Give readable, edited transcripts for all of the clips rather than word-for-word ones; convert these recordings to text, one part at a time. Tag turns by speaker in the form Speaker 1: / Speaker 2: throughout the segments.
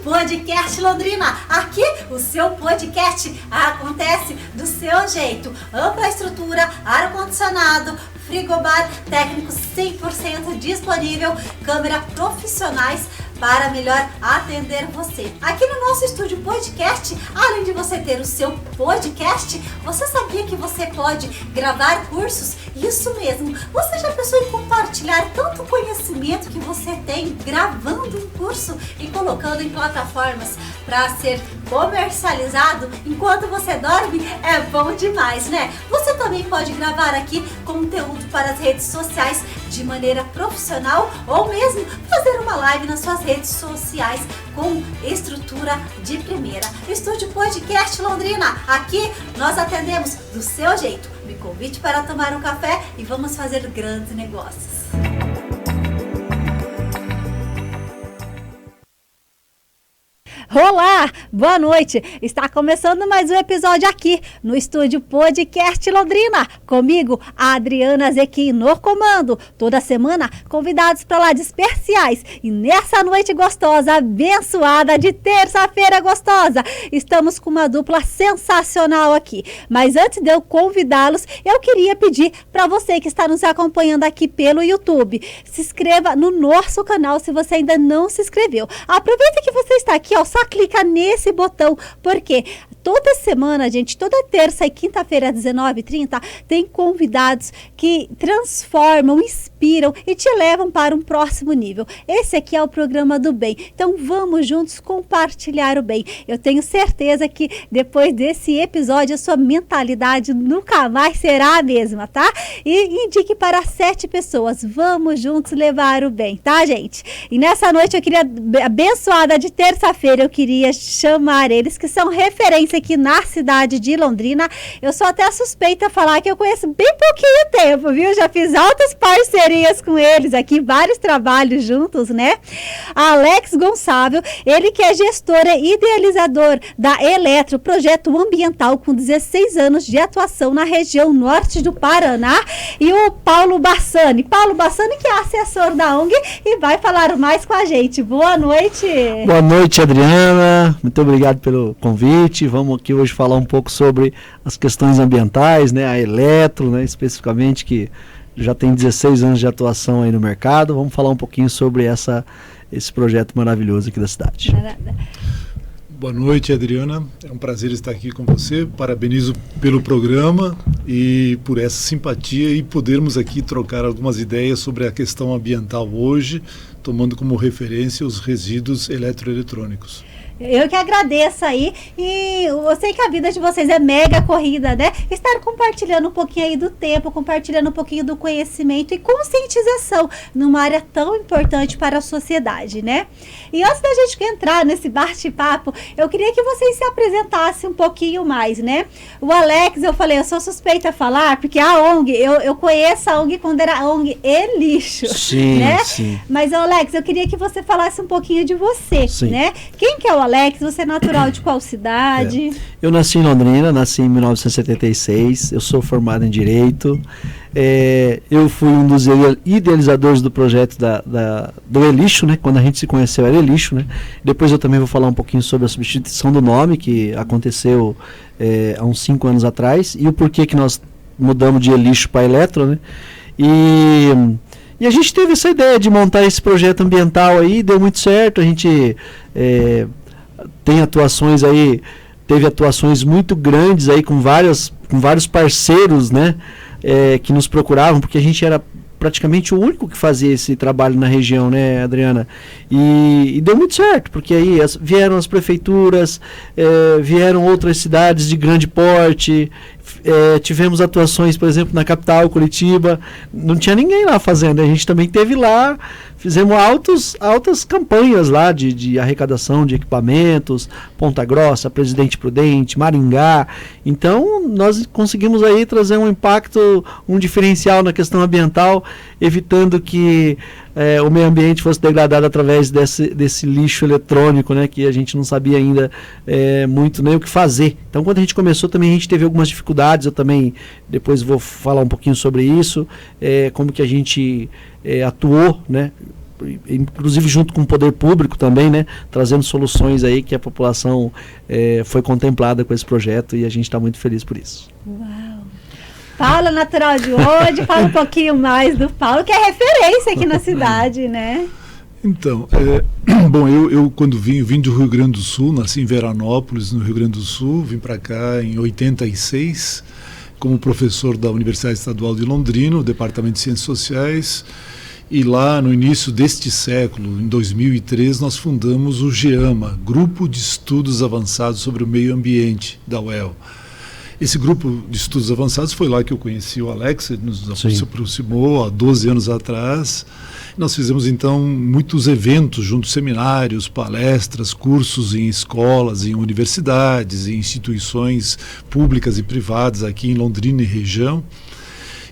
Speaker 1: Podcast Londrina. Aqui o seu podcast acontece do seu jeito. Ampla estrutura, ar-condicionado, frigobar, técnico 100% disponível, câmera profissionais para melhor atender você. Aqui no nosso estúdio podcast, além de você ter o seu podcast, você sabia que você pode gravar cursos? Isso mesmo, você já pensou em compartilhar tanto conhecimento que você tem gravando um curso e colocando em plataformas para ser comercializado enquanto você dorme? É bom demais, né? Você também pode gravar aqui conteúdo para as redes sociais de maneira profissional ou mesmo fazer uma live nas suas redes sociais com estrutura de primeira. Estúdio Podcast Londrina, aqui nós atendemos do seu jeito. Me convide para tomar um café e vamos fazer grandes negócios. Olá, boa noite. Está começando mais um episódio aqui no Estúdio Podcast Londrina. Comigo, a Adriana Zequim no comando. Toda semana, convidados para lá de especiais. E nessa noite gostosa, abençoada de terça-feira gostosa, estamos com uma dupla sensacional aqui. Mas antes de eu convidá-los, eu queria pedir para você que está nos acompanhando aqui pelo YouTube, se inscreva no nosso canal se você ainda não se inscreveu. Aproveita que você está aqui, ó, só clica nesse botão, porque toda semana, gente, toda terça e quinta-feira às 19h30, tem convidados que transformam, inspiram e te levam para um próximo nível. Esse aqui é o programa do bem. Então vamos juntos compartilhar o bem. Eu tenho certeza que depois desse episódio a sua mentalidade nunca mais será a mesma, tá? E indique para 7 pessoas. Vamos juntos levar o bem, tá, gente? E nessa noite eu queria, abençoada de terça-feira, eu queria chamar eles que são referência aqui na cidade de Londrina. Eu sou até suspeita a falar que eu conheço bem pouquinho tempo, viu? Já fiz altas parcerias com eles aqui, vários trabalhos juntos, né? Alex Gonçalves, ele que é gestor e idealizador da Eletro, projeto ambiental com 16 anos de atuação na região norte do Paraná, e o Paulo Bassani, que é assessor da ONG e vai falar mais com a gente. Boa noite.
Speaker 2: Boa noite, Adriana. Muito obrigado pelo convite. Vamos aqui hoje falar um pouco sobre as questões ambientais, né? A Eletro, né? Especificamente, que já tem 16 anos de atuação aí no mercado. Vamos falar um pouquinho sobre esse projeto maravilhoso aqui da cidade.
Speaker 3: Boa noite, Adriana. É um prazer estar aqui com você. Parabenizo pelo programa e por essa simpatia e podermos aqui trocar algumas ideias sobre a questão ambiental hoje, tomando como referência os resíduos eletroeletrônicos.
Speaker 1: Eu que agradeço aí, e eu sei que a vida de vocês é mega corrida, né? Estar compartilhando um pouquinho aí do tempo, compartilhando um pouquinho do conhecimento e conscientização numa área tão importante para a sociedade, né? E antes da gente entrar nesse bate-papo, eu queria que vocês se apresentassem um pouquinho mais, né? O Alex, eu falei, eu sou suspeita a falar, porque a ONG, eu conheço a ONG quando era ONG e lixo,
Speaker 2: sim,
Speaker 1: né?
Speaker 2: Sim.
Speaker 1: Mas, Alex, eu queria que você falasse um pouquinho de você,
Speaker 2: sim,
Speaker 1: né? Quem que é o Alex? Você é natural de qual cidade?
Speaker 2: Eu nasci em Londrina, nasci em 1976, eu sou formado em Direito, eu fui um dos idealizadores do projeto do Elixo, né? Quando a gente se conheceu era Elixo, né? Depois eu também vou falar um pouquinho sobre a substituição do nome, que aconteceu há uns 5 anos atrás, e o porquê que nós mudamos de Elixo para Eletro, né? E a gente teve essa ideia de montar esse projeto ambiental aí, deu muito certo, a gente tem atuações aí, teve atuações muito grandes aí com vários parceiros, né, que nos procuravam, porque a gente era praticamente o único que fazia esse trabalho na região, né, Adriana? E deu muito certo, porque aí vieram as prefeituras, vieram outras cidades de grande porte, tivemos atuações, por exemplo, na capital, Curitiba, não tinha ninguém lá fazendo, a gente também teve lá, fizemos altas campanhas lá de arrecadação de equipamentos, Ponta Grossa, Presidente Prudente, Maringá. Então nós conseguimos aí trazer um impacto, um diferencial na questão ambiental, evitando que o meio ambiente fosse degradado através desse lixo eletrônico, né, que a gente não sabia ainda muito nem o que fazer. Então quando a gente começou também a gente teve algumas dificuldades, eu também depois vou falar um pouquinho sobre isso, como que a gente atuou, né, inclusive junto com o poder público também, né, trazendo soluções aí que a população foi contemplada com esse projeto e a gente está muito feliz por isso.
Speaker 1: Uau! Paulo, natural de hoje, fala um pouquinho mais do Paulo, que é referência aqui na cidade, né?
Speaker 3: Então, bom, eu quando vim do Rio Grande do Sul, nasci em Veranópolis, no Rio Grande do Sul, vim para cá em 86, como professor da Universidade Estadual de Londrina, no Departamento de Ciências Sociais, e lá no início deste século, em 2003, nós fundamos o GEAMA, Grupo de Estudos Avançados sobre o Meio Ambiente, da UEL. Esse grupo de estudos avançados foi lá que eu conheci o Alex, ele nos aproximou há 12 anos atrás. Nós fizemos então muitos eventos juntos, seminários, palestras, cursos em escolas, em universidades, em instituições públicas e privadas aqui em Londrina e região.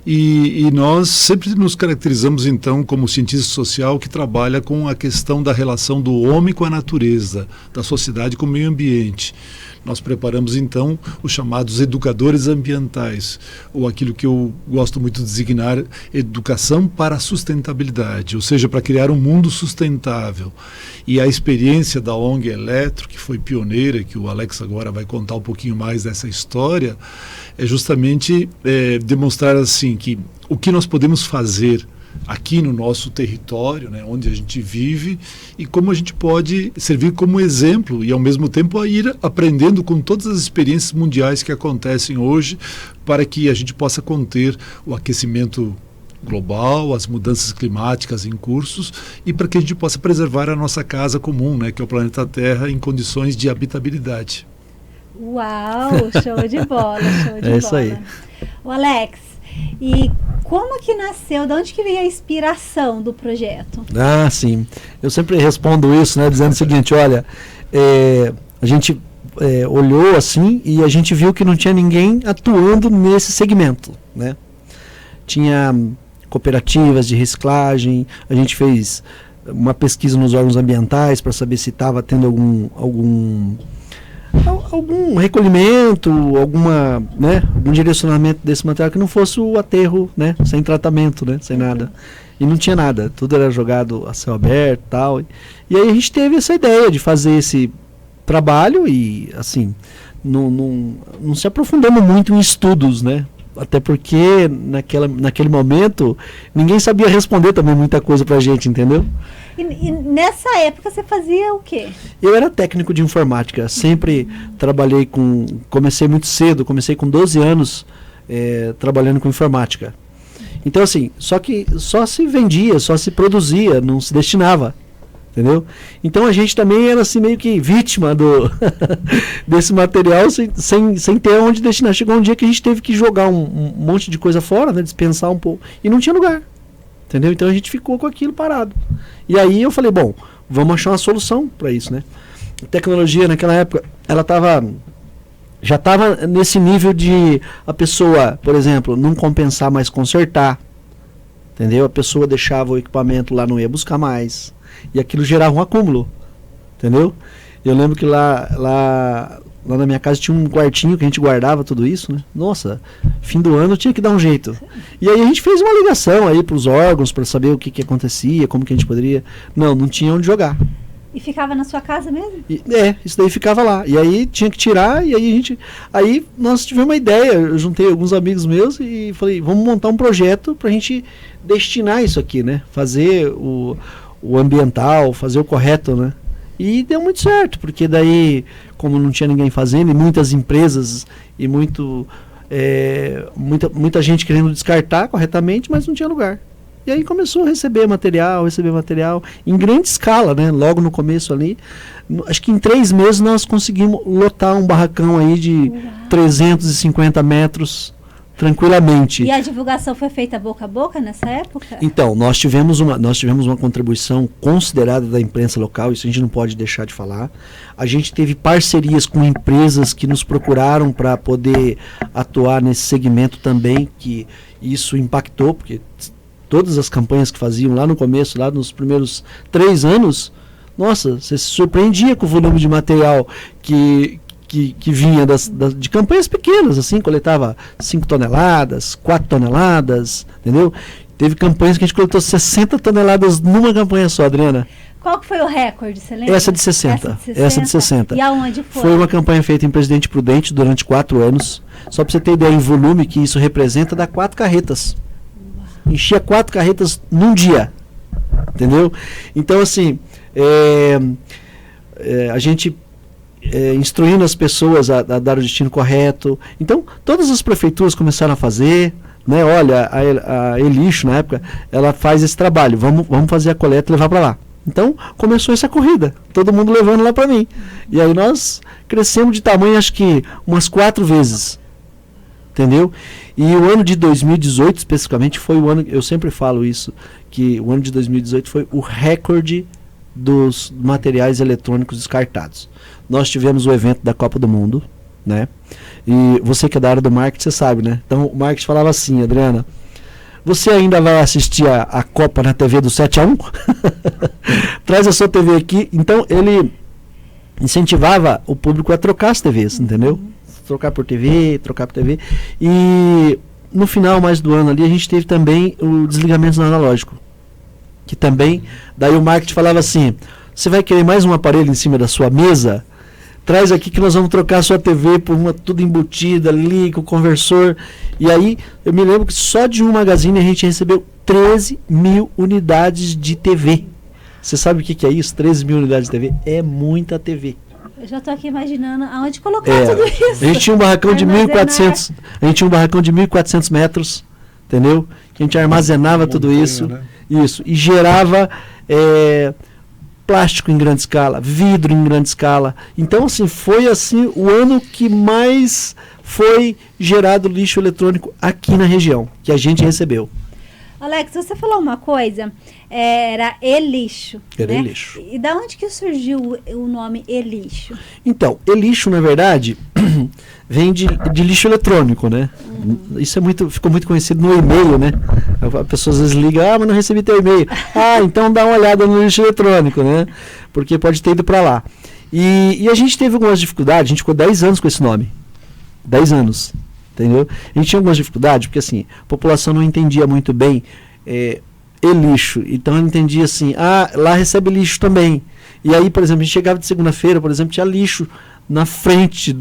Speaker 3: E nós sempre nos caracterizamos então como cientista social que trabalha com a questão da relação do homem com a natureza, da sociedade com o meio ambiente. Nós preparamos então os chamados educadores ambientais, ou aquilo que eu gosto muito de designar educação para a sustentabilidade, ou seja, para criar um mundo sustentável. E a experiência da ONG Eletro, que foi pioneira, que o Alex agora vai contar um pouquinho mais dessa história, é justamente demonstrar assim que o que nós podemos fazer aqui no nosso território, né, onde a gente vive, e como a gente pode servir como exemplo e ao mesmo tempo a ir aprendendo com todas as experiências mundiais que acontecem hoje para que a gente possa conter o aquecimento global, as mudanças climáticas em cursos e para que a gente possa preservar a nossa casa comum, né, que é o planeta Terra, em condições de habitabilidade.
Speaker 1: Uau, show de bola, show de bola.
Speaker 2: É isso aí.
Speaker 1: O Alex, e como que nasceu, de onde que veio a inspiração do projeto?
Speaker 2: Ah, sim. Eu sempre respondo isso, né, dizendo o seguinte, olha, a gente olhou assim e a gente viu que não tinha ninguém atuando nesse segmento, né? Tinha cooperativas de reciclagem, a gente fez uma pesquisa nos órgãos ambientais para saber se estava tendo algum recolhimento, algum direcionamento desse material que não fosse o aterro, né, sem tratamento, né, sem nada. E não tinha nada, tudo era jogado a céu aberto e tal. E aí a gente teve essa ideia de fazer esse trabalho e, assim, não se aprofundamos muito em estudos, né, até porque naquele momento ninguém sabia responder também muita coisa pra gente, entendeu?
Speaker 1: E nessa época você fazia o quê?
Speaker 2: Eu era técnico de informática, sempre trabalhei comecei muito cedo, comecei com 12 anos trabalhando com informática. Então assim, só que só se vendia, só se produzia, não se destinava, entendeu? Então a gente também era assim meio que vítima desse material sem ter onde destinar. Chegou um dia que a gente teve que jogar um monte de coisa fora, né, dispensar um pouco, e não tinha lugar. Entendeu? Então a gente ficou com aquilo parado. E aí eu falei, bom, vamos achar uma solução para isso, né? A tecnologia naquela época, ela já estava nesse nível de a pessoa, por exemplo, não compensar mais consertar. Entendeu? A pessoa deixava o equipamento lá, não ia buscar mais. E aquilo gerava um acúmulo. Entendeu? Eu lembro que lá na minha casa tinha um quartinho que a gente guardava tudo isso, né? Nossa, fim do ano tinha que dar um jeito. E aí a gente fez uma ligação aí para os órgãos para saber o que acontecia, como que a gente poderia... Não tinha onde jogar.
Speaker 1: E ficava na sua casa mesmo?
Speaker 2: Isso daí ficava lá. E aí tinha que tirar, e aí nós tivemos uma ideia, eu juntei alguns amigos meus e falei, vamos montar um projeto para a gente destinar isso aqui, né? Fazer o ambiental, fazer o correto, né? E deu muito certo, porque daí, como não tinha ninguém fazendo, e muitas empresas, e muita gente querendo descartar corretamente, mas não tinha lugar. E aí começou a receber material, em grande escala, né? Logo no começo ali. Acho que em 3 meses nós conseguimos lotar um barracão aí de 350 metros, tranquilamente.
Speaker 1: E a divulgação foi feita boca a boca nessa época?
Speaker 2: Então, nós tivemos uma contribuição considerada da imprensa local, isso a gente não pode deixar de falar. A gente teve parcerias com empresas que nos procuraram para poder atuar nesse segmento também, que isso impactou, porque todas as campanhas que faziam lá no começo, lá nos primeiros 3 anos, nossa, você se surpreendia com o volume de material que vinha de campanhas pequenas, assim, coletava 5 toneladas, 4 toneladas, entendeu? Teve campanhas que a gente coletou 60 toneladas numa campanha só, Adriana.
Speaker 1: Qual que foi o recorde, você lembra?
Speaker 2: Essa de 60. Essa de 60.
Speaker 1: E aonde foi?
Speaker 2: Foi uma campanha feita em Presidente Prudente durante 4 anos. Só para você ter ideia em volume que isso representa, dá 4 carretas. Enchia 4 carretas num dia. Entendeu? Então, assim, a gente instruindo as pessoas a dar o destino correto. Então, todas as prefeituras começaram a fazer, né? Olha, a Elixo, na época, ela faz esse trabalho. Vamos fazer a coleta e levar para lá. Então, começou essa corrida, todo mundo levando lá para mim. E aí nós crescemos de tamanho, acho que umas 4 vezes. Entendeu? E o ano de 2018, especificamente, foi o ano, eu sempre falo isso, que o ano de 2018 foi o recorde dos materiais eletrônicos descartados. Nós tivemos o evento da Copa do Mundo, né? E você que é da área do marketing, você sabe, né? Então, o marketing falava assim, Adriana, você ainda vai assistir a Copa na TV do 7-1? Traz a sua TV aqui. Então, ele incentivava o público a trocar as TVs, entendeu? Trocar por TV. E no final mais do ano ali, a gente teve também o desligamento do analógico. Que também, daí o marketing falava assim, você vai querer mais um aparelho em cima da sua mesa? Traz aqui que nós vamos trocar a sua TV por uma tudo embutida ali, com o conversor. E aí, eu me lembro que só de um Magazine a gente recebeu 13 mil unidades de TV. Você sabe o que é isso? 13 mil unidades de TV? É muita TV.
Speaker 1: Eu já estou aqui imaginando aonde colocar tudo isso.
Speaker 2: A gente tinha um barracão de 1.400, a gente tinha um barracão de 1.400 metros, entendeu? Que a gente armazenava tudo isso, né? Isso, e gerava plástico em grande escala, vidro em grande escala. Então, assim, foi assim o ano que mais foi gerado lixo eletrônico aqui na região, que a gente recebeu.
Speaker 1: Alex, você falou uma coisa, era Elixo.
Speaker 2: Era
Speaker 1: né?
Speaker 2: Elixo.
Speaker 1: E da onde que surgiu o nome Elixo?
Speaker 2: Então, Elixo, na verdade, vem de lixo eletrônico, né? Isso ficou muito conhecido no e-mail, né? A pessoa às vezes liga, mas não recebi teu e-mail. Então dá uma olhada no lixo eletrônico, né? Porque pode ter ido para lá. E a gente teve algumas dificuldades, a gente ficou 10 anos com esse nome. 10 anos. Entendeu? A gente tinha algumas dificuldades, porque assim, a população não entendia muito bem lixo. Então ela entendia assim, lá recebe lixo também. E aí, por exemplo, a gente chegava de segunda-feira, por exemplo, tinha lixo na frente,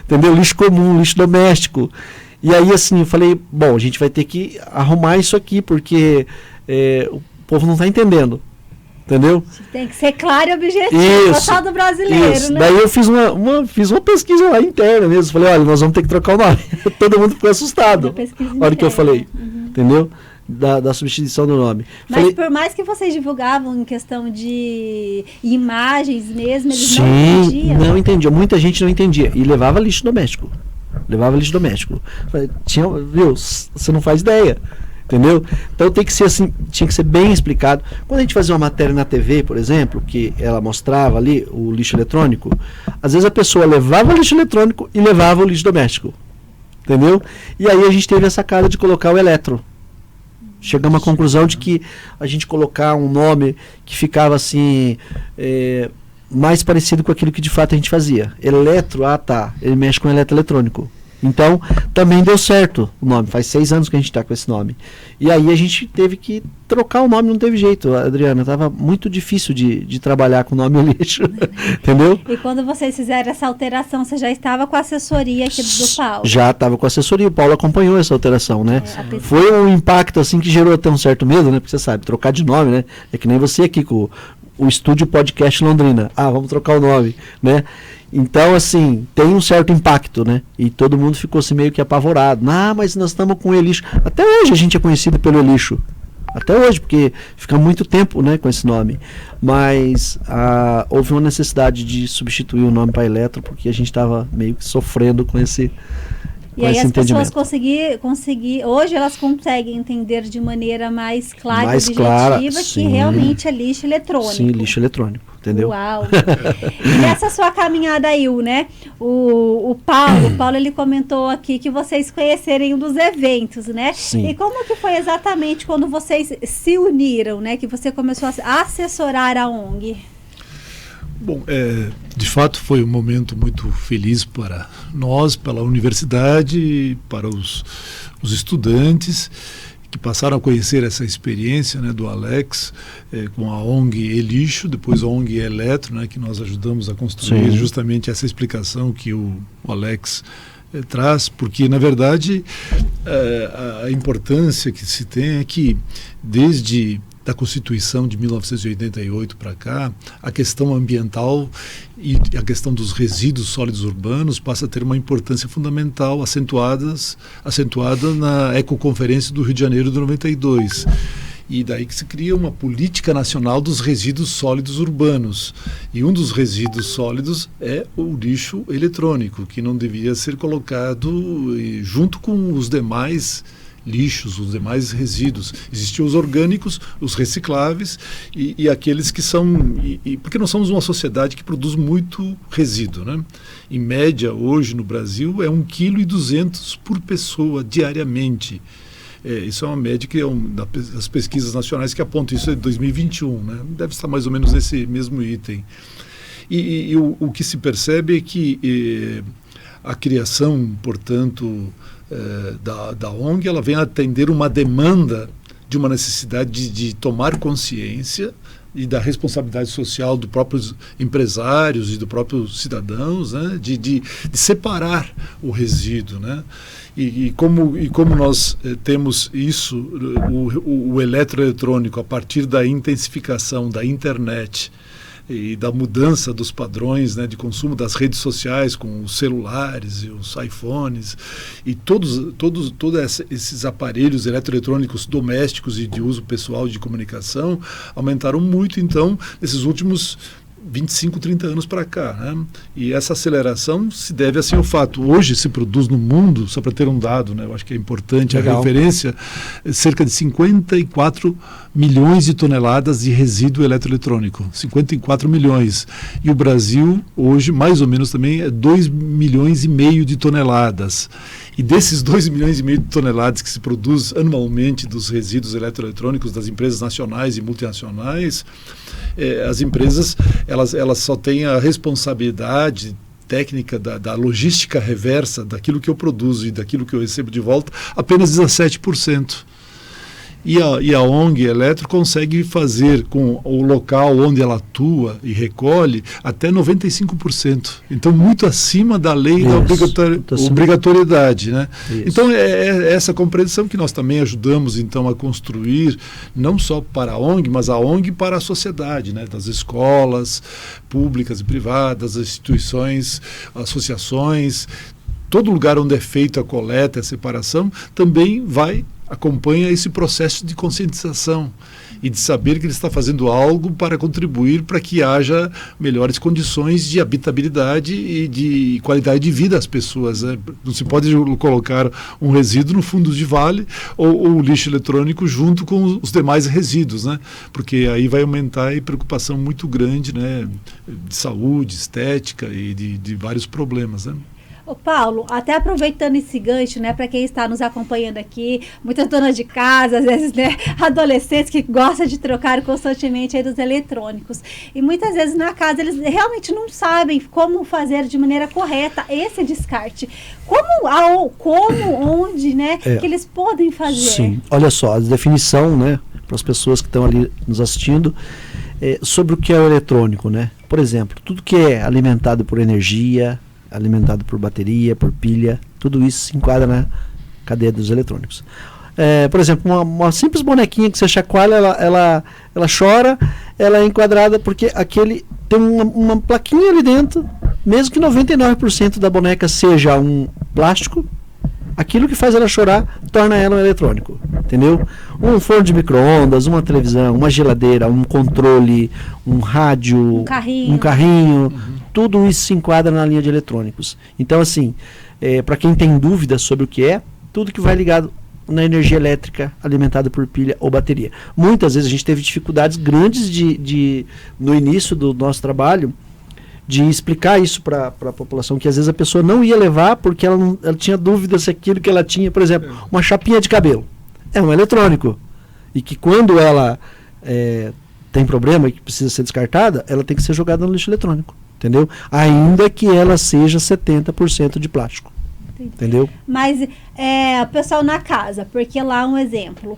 Speaker 2: entendeu? Lixo comum, lixo doméstico. E aí, assim, eu falei, bom, a gente vai ter que arrumar isso aqui, porque o povo não está entendendo. Entendeu?
Speaker 1: Tem que ser claro e objetivo, só do brasileiro, né?
Speaker 2: Daí eu fiz uma pesquisa lá interna mesmo. Falei, olha, nós vamos ter que trocar o nome. Todo mundo ficou assustado. Na hora que eu falei, entendeu? Da substituição do nome.
Speaker 1: Mas por mais que vocês divulgavam em questão de imagens mesmo, eles não entendiam.
Speaker 2: Não entendiam. Muita gente não entendia. E levava lixo doméstico. Falei, viu, você não faz ideia. Entendeu? Então tem que ser assim, tinha que ser bem explicado. Quando a gente fazia uma matéria na TV, por exemplo, que ela mostrava ali o lixo eletrônico, às vezes a pessoa levava o lixo eletrônico e levava o lixo doméstico. Entendeu? E aí a gente teve a sacada de colocar o eletro. Chegamos à conclusão de que a gente colocar um nome que ficava assim, mais parecido com aquilo que de fato a gente fazia. Eletro, ele mexe com eletroeletrônico. Então, também deu certo o nome. Faz 6 anos que a gente está com esse nome. E aí a gente teve que trocar o nome, não teve jeito, Adriana. Estava muito difícil de trabalhar com o nome lixo. Entendeu?
Speaker 1: E quando vocês fizeram essa alteração, você já estava com a assessoria aqui do Paulo?
Speaker 2: Já estava com a assessoria. O Paulo acompanhou essa alteração, né? Foi um impacto assim que gerou até um certo medo, né? Porque você sabe, trocar de nome, né? É que nem você aqui com o Estúdio Podcast Londrina. Vamos trocar o nome, né? Então, assim, tem um certo impacto, né? E todo mundo ficou assim meio que apavorado. Mas nós estamos com o Elixo. Até hoje a gente é conhecido pelo Elixo. Até hoje, porque fica muito tempo, né, com esse nome. Mas houve uma necessidade de substituir o nome para Eletro, porque a gente estava meio que sofrendo com esse
Speaker 1: E aí as pessoas hoje elas conseguem entender de maneira mais clara e objetiva que realmente é lixo eletrônico.
Speaker 2: Sim, lixo eletrônico, entendeu?
Speaker 1: Uau! E nessa sua caminhada aí, né? O Paulo, ele comentou aqui que vocês conhecerem um dos eventos, né?
Speaker 2: Sim.
Speaker 1: E como que foi exatamente quando vocês se uniram, né? Que você começou a assessorar a ONG?
Speaker 3: Bom, de fato foi um momento muito feliz para nós, pela universidade, para os estudantes, que passaram a conhecer essa experiência, né, do Alex, com a ONG Elixo, depois a ONG Eletro, né, que nós ajudamos a construir. Sim. Justamente essa explicação que o Alex traz, porque na verdade a importância que se tem é que desde da Constituição de 1988 para cá, a questão ambiental e a questão dos resíduos sólidos urbanos passa a ter uma importância fundamental, acentuada na Ecoconferência do Rio de Janeiro de 92. E daí que se cria uma política nacional dos resíduos sólidos urbanos. E um dos resíduos sólidos é o lixo eletrônico, que não devia ser colocado junto com os demais lixos, os demais resíduos. Existiam os orgânicos, os recicláveis e aqueles que são... porque nós somos uma sociedade que produz muito resíduo, né? Em média, hoje no Brasil, é 1,2 kg por pessoa diariamente. Isso é uma média que das pesquisas nacionais que apontam isso em 2021, né? Deve estar mais ou menos nesse mesmo item. E o que se percebe é que a criação, portanto, da ONG, ela vem atender uma demanda de uma necessidade de tomar consciência e da responsabilidade social dos próprios empresários e dos próprios cidadãos, né, de separar o resíduo, né? E como nós temos isso, o eletroeletrônico, a partir da intensificação da internet e da mudança dos padrões, né, de consumo das redes sociais com os celulares e os iPhones e todos esses aparelhos eletroeletrônicos domésticos e de uso pessoal de comunicação aumentaram muito, então, nesses últimos 25, 30 anos para cá, né? E essa aceleração se deve assim ao fato. Hoje se produz no mundo, só para ter um dado, né, eu acho que é importante a referência, cerca de 54 milhões de toneladas de resíduo eletroeletrônico. 54 milhões. E o Brasil, hoje, mais ou menos também, é 2,5 milhões de toneladas. E desses 2,5 milhões de toneladas que se produz anualmente dos resíduos eletroeletrônicos das empresas nacionais e multinacionais, as empresas elas só têm a responsabilidade técnica da logística reversa daquilo que eu produzo e daquilo que eu recebo de volta, apenas 17%. E a ONG Eletro consegue fazer com o local onde ela atua e recolhe até 95%. Então, muito acima da lei da obrigatoriedade, né? Então, é essa compreensão que nós também ajudamos então, a construir, não só para a ONG, mas a ONG para a sociedade, né? Das escolas públicas e privadas, as instituições, associações. Todo lugar onde é feita a coleta, a separação, também acompanha esse processo de conscientização e de saber que ele está fazendo algo para contribuir para que haja melhores condições de habitabilidade e de qualidade de vida às pessoas, né? Não se pode colocar um resíduo no fundo de vale ou o lixo eletrônico junto com os demais resíduos, né? Porque aí vai aumentar a preocupação muito grande, né? De saúde, estética e de vários problemas, né?
Speaker 1: Ô Paulo, até aproveitando esse gancho, né, para quem está nos acompanhando aqui, muitas donas de casa, às vezes, né, adolescentes que gostam de trocar constantemente aí dos eletrônicos. E muitas vezes na casa eles realmente não sabem como fazer de maneira correta esse descarte. Onde, né, que eles podem fazer?
Speaker 2: Sim, olha só, a definição, né, para as pessoas que estão ali nos assistindo, sobre o que é o eletrônico, né? Por exemplo, tudo que é alimentado por energia, alimentado por bateria, por pilha, tudo isso se enquadra na cadeia dos eletrônicos. Por exemplo, uma simples bonequinha que você chacoalha, ela chora, ela é enquadrada porque tem uma plaquinha ali dentro, mesmo que 99% da boneca seja um plástico, aquilo que faz ela chorar torna ela um eletrônico, entendeu? Um forno de micro-ondas, uma televisão, uma geladeira, um controle, um rádio, um carrinho, tudo isso se enquadra na linha de eletrônicos. Então, assim, para quem tem dúvidas sobre o que é, tudo que vai ligado na energia elétrica alimentada por pilha ou bateria. Muitas vezes a gente teve dificuldades grandes no início do nosso trabalho, de explicar isso para a população, que às vezes a pessoa não ia levar porque ela tinha dúvida se aquilo que ela tinha, por exemplo, uma chapinha de cabelo, é um eletrônico, e que quando ela tem problema e que precisa ser descartada, ela tem que ser jogada no lixo eletrônico, entendeu? Ainda que ela seja 70% de plástico. Entendeu?
Speaker 1: Mas o pessoal na casa, porque lá um exemplo,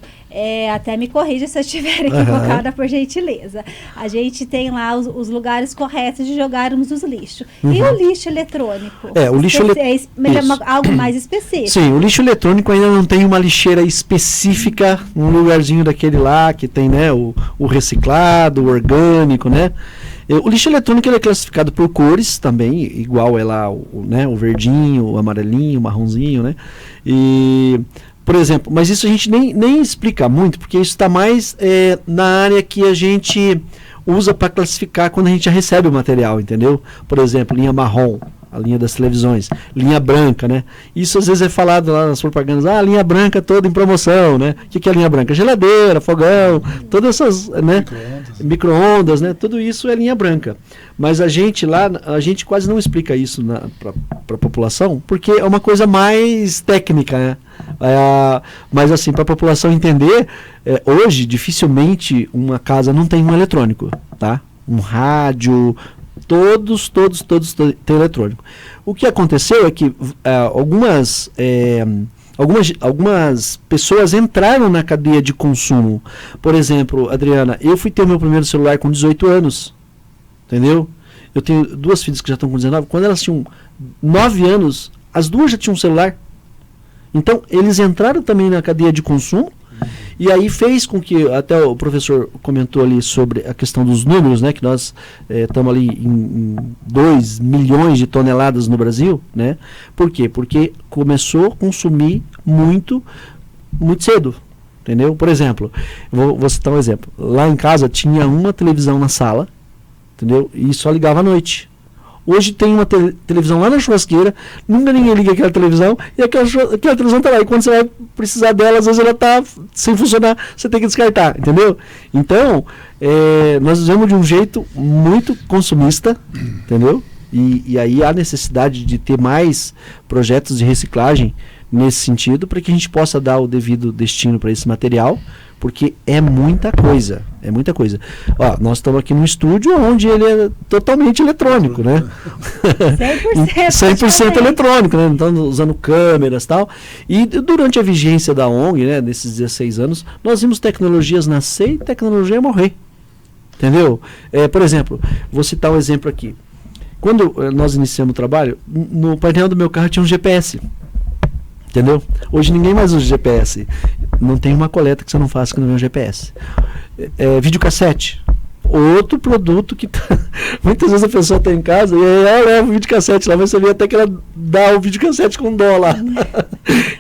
Speaker 1: até me corrija se eu estiver equivocada, por gentileza. A gente tem lá os lugares corretos de jogarmos os lixos. E o lixo eletrônico?
Speaker 2: O lixo eletrônico.
Speaker 1: Algo mais específico.
Speaker 2: Sim, o lixo eletrônico ainda não tem uma lixeira específica, um lugarzinho daquele lá que tem, né, o reciclado, o orgânico, né? O lixo eletrônico ele é classificado por cores também, igual é lá o verdinho, o amarelinho, o marronzinho, né? E, por exemplo, mas isso a gente nem explica muito, porque isso está mais na área que a gente usa para classificar quando a gente já recebe o material, entendeu? Por exemplo, linha marrom, a linha das televisões, linha branca, né? Isso às vezes é falado lá nas propagandas, a linha branca toda em promoção, né? O que é a linha branca? Geladeira, fogão, todas essas, né? Micro-ondas, né? Tudo isso é linha branca. Mas a gente quase não explica isso para a população, porque é uma coisa mais técnica, né? Mas assim, para a população entender, hoje dificilmente uma casa não tem um eletrônico, tá? Um rádio, todos têm eletrônico. O que aconteceu é que algumas pessoas entraram na cadeia de consumo. Por exemplo, Adriana, eu fui ter o meu primeiro celular com 18 anos, entendeu? Eu tenho 2 filhas que já estão com 19. Quando elas tinham 9 anos, as 2 já tinham um celular. Então, eles entraram também na cadeia de consumo. E aí fez com que, até o professor comentou ali sobre a questão dos números, né, que nós estamos ali em 2 milhões de toneladas no Brasil, né? Por quê? Porque começou a consumir muito cedo, entendeu? Por exemplo, vou citar um exemplo. Lá em casa tinha uma televisão na sala, entendeu? E só ligava à noite. Hoje tem uma televisão lá na churrasqueira, nunca ninguém liga aquela televisão, e aquela televisão está lá. E quando você vai precisar dela, às vezes ela está sem funcionar, você tem que descartar, entendeu? Então, nós usamos de um jeito muito consumista, entendeu? E aí há necessidade de ter mais projetos de reciclagem nesse sentido, para que a gente possa dar o devido destino para esse material, porque é muita coisa, Ó, nós estamos aqui no estúdio onde ele é totalmente eletrônico, né? 100% eletrônico, né? Estamos usando câmeras e tal. E durante a vigência da ONG, né, nesses 16 anos, nós vimos tecnologias nascer e tecnologia morrer. Entendeu? Por exemplo, vou citar um exemplo aqui. Quando nós iniciamos o trabalho, no painel do meu carro tinha um GPS. Entendeu? Hoje ninguém mais usa GPS. Não tem uma coleta que você não faça que não vem um GPS. Videocassete. Outro produto que muitas vezes a pessoa tem em casa e aí ela leva o videocassete lá, mas você vê até que ela dá o videocassete com dó lá.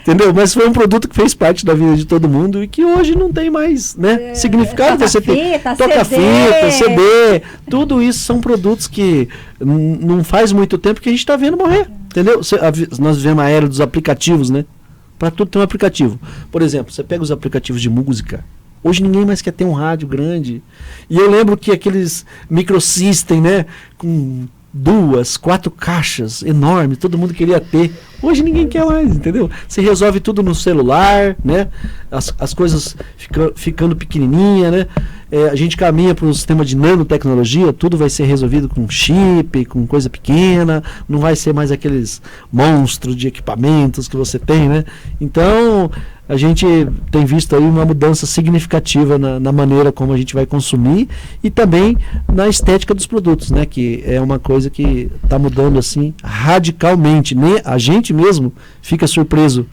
Speaker 2: Entendeu? Mas foi um produto que fez parte da vida de todo mundo e que hoje não tem mais, né, significado. Você tem toca-fita, CD, tudo isso são produtos que não faz muito tempo que a gente está vendo morrer. Entendeu? Nós vivemos a era dos aplicativos, né? Para tudo tem um aplicativo. Por exemplo, você pega os aplicativos de música. Hoje ninguém mais quer ter um rádio grande. E eu lembro que aqueles microsystem, né? Com 2, 4 caixas enormes, todo mundo queria ter. Hoje ninguém quer mais, entendeu? Você resolve tudo no celular, né? As coisas ficando pequenininha, né? A gente caminha para um sistema de nanotecnologia, tudo vai ser resolvido com chip, com coisa pequena, não vai ser mais aqueles monstros de equipamentos que você tem, né? Então, a gente tem visto aí uma mudança significativa na maneira como a gente vai consumir e também na estética dos produtos, né? Que é uma coisa que está mudando assim radicalmente. Nem a gente mesmo fica surpreso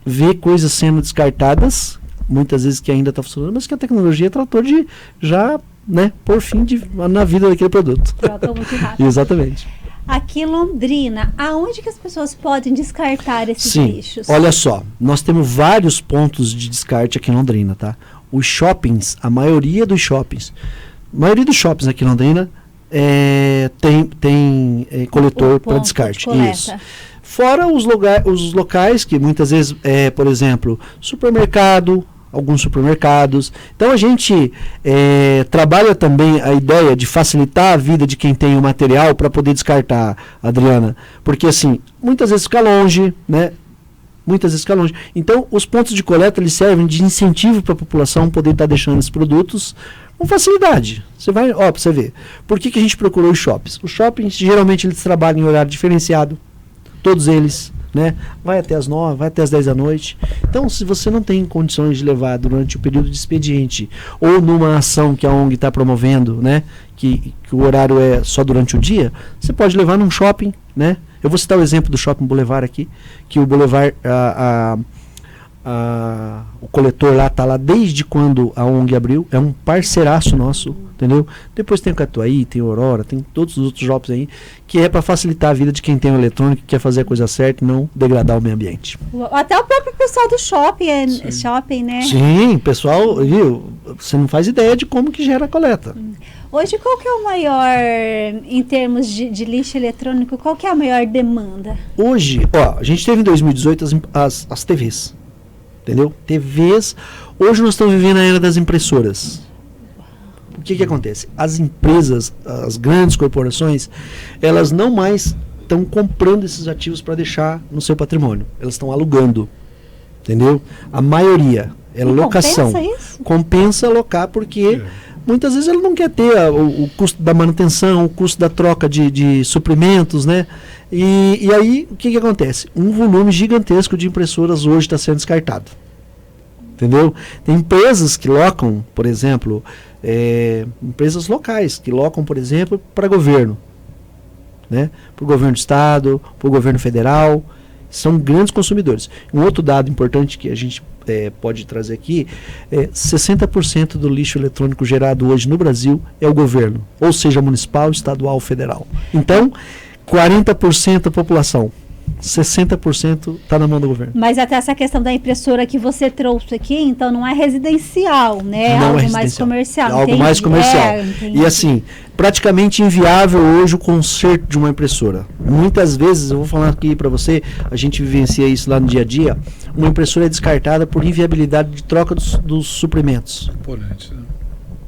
Speaker 2: ver coisas sendo descartadas, muitas vezes que ainda está funcionando, mas que a tecnologia tratou de já, né, por fim na vida daquele produto.
Speaker 1: Tratou muito rápido.
Speaker 2: Exatamente.
Speaker 1: Aqui em Londrina, aonde que as pessoas podem descartar esses lixos?
Speaker 2: Olha só, nós temos vários pontos de descarte aqui em Londrina, tá? Os shoppings, a maioria dos shoppings aqui em Londrina tem coletor para descarte. Isso. Fora os locais que muitas vezes, por exemplo, supermercado, alguns supermercados. Então a gente trabalha também a ideia de facilitar a vida de quem tem o material para poder descartar, Adriana. Porque assim, muitas vezes fica longe, né? Então os pontos de coleta eles servem de incentivo para a população poder estar deixando esses produtos com facilidade. Você vai, para você ver. Por que a gente procurou os shoppings? Os shoppings geralmente eles trabalham em horário diferenciado. Todos eles, né? Vai até as 9, vai até as 10 da noite. Então, se você não tem condições de levar durante o período de expediente ou numa ação que a ONG está promovendo, né? Que o horário é só durante o dia, você pode levar num shopping, né? Eu vou citar o exemplo do Shopping Boulevard aqui, que o Boulevard, o coletor lá está lá desde quando a ONG abriu, é um parceiraço nosso, entendeu? Depois tem o Catuaí, tem o Aurora, tem todos os outros shoppings aí, que é para facilitar a vida de quem tem o eletrônico, quer fazer a coisa certa e não degradar o meio ambiente.
Speaker 1: Até o próprio pessoal do shopping, né?
Speaker 2: Sim, pessoal, viu? Você não faz ideia de como que gera a coleta.
Speaker 1: Hoje, qual que é o maior, em termos de lixo eletrônico, qual que é a maior demanda?
Speaker 2: Hoje, a gente teve em 2018 as TVs, entendeu? TVs, hoje nós estamos vivendo a era das impressoras. O que acontece? As empresas, as grandes corporações, elas não mais estão comprando esses ativos para deixar no seu patrimônio, elas estão alugando, entendeu? A maioria é locação.
Speaker 1: Compensa isso?
Speaker 2: Compensa alocar porque muitas vezes ele não quer ter o custo da manutenção, o custo da troca de suprimentos, né? E aí, o que acontece? Um volume gigantesco de impressoras hoje está sendo descartado. Entendeu? Tem empresas que locam, por exemplo, empresas locais, que locam, por exemplo, para governo. Né? Para o governo do estado, para o governo federal. São grandes consumidores. Um outro dado importante que a gente pode trazer aqui, 60% do lixo eletrônico gerado hoje no Brasil é o governo, ou seja, municipal, estadual, federal. Então, 40% da população, 60% está na mão do governo.
Speaker 1: Mas até essa questão da impressora que você trouxe aqui, então não é residencial, né?
Speaker 2: Não
Speaker 1: algo
Speaker 2: é
Speaker 1: mais comercial.
Speaker 2: Algo mais comercial. E assim, praticamente inviável hoje o conserto de uma impressora. Muitas vezes, eu vou falar aqui para você, a gente vivencia isso lá no dia a dia, uma impressora é descartada por inviabilidade de troca dos suprimentos.
Speaker 3: Componente, né?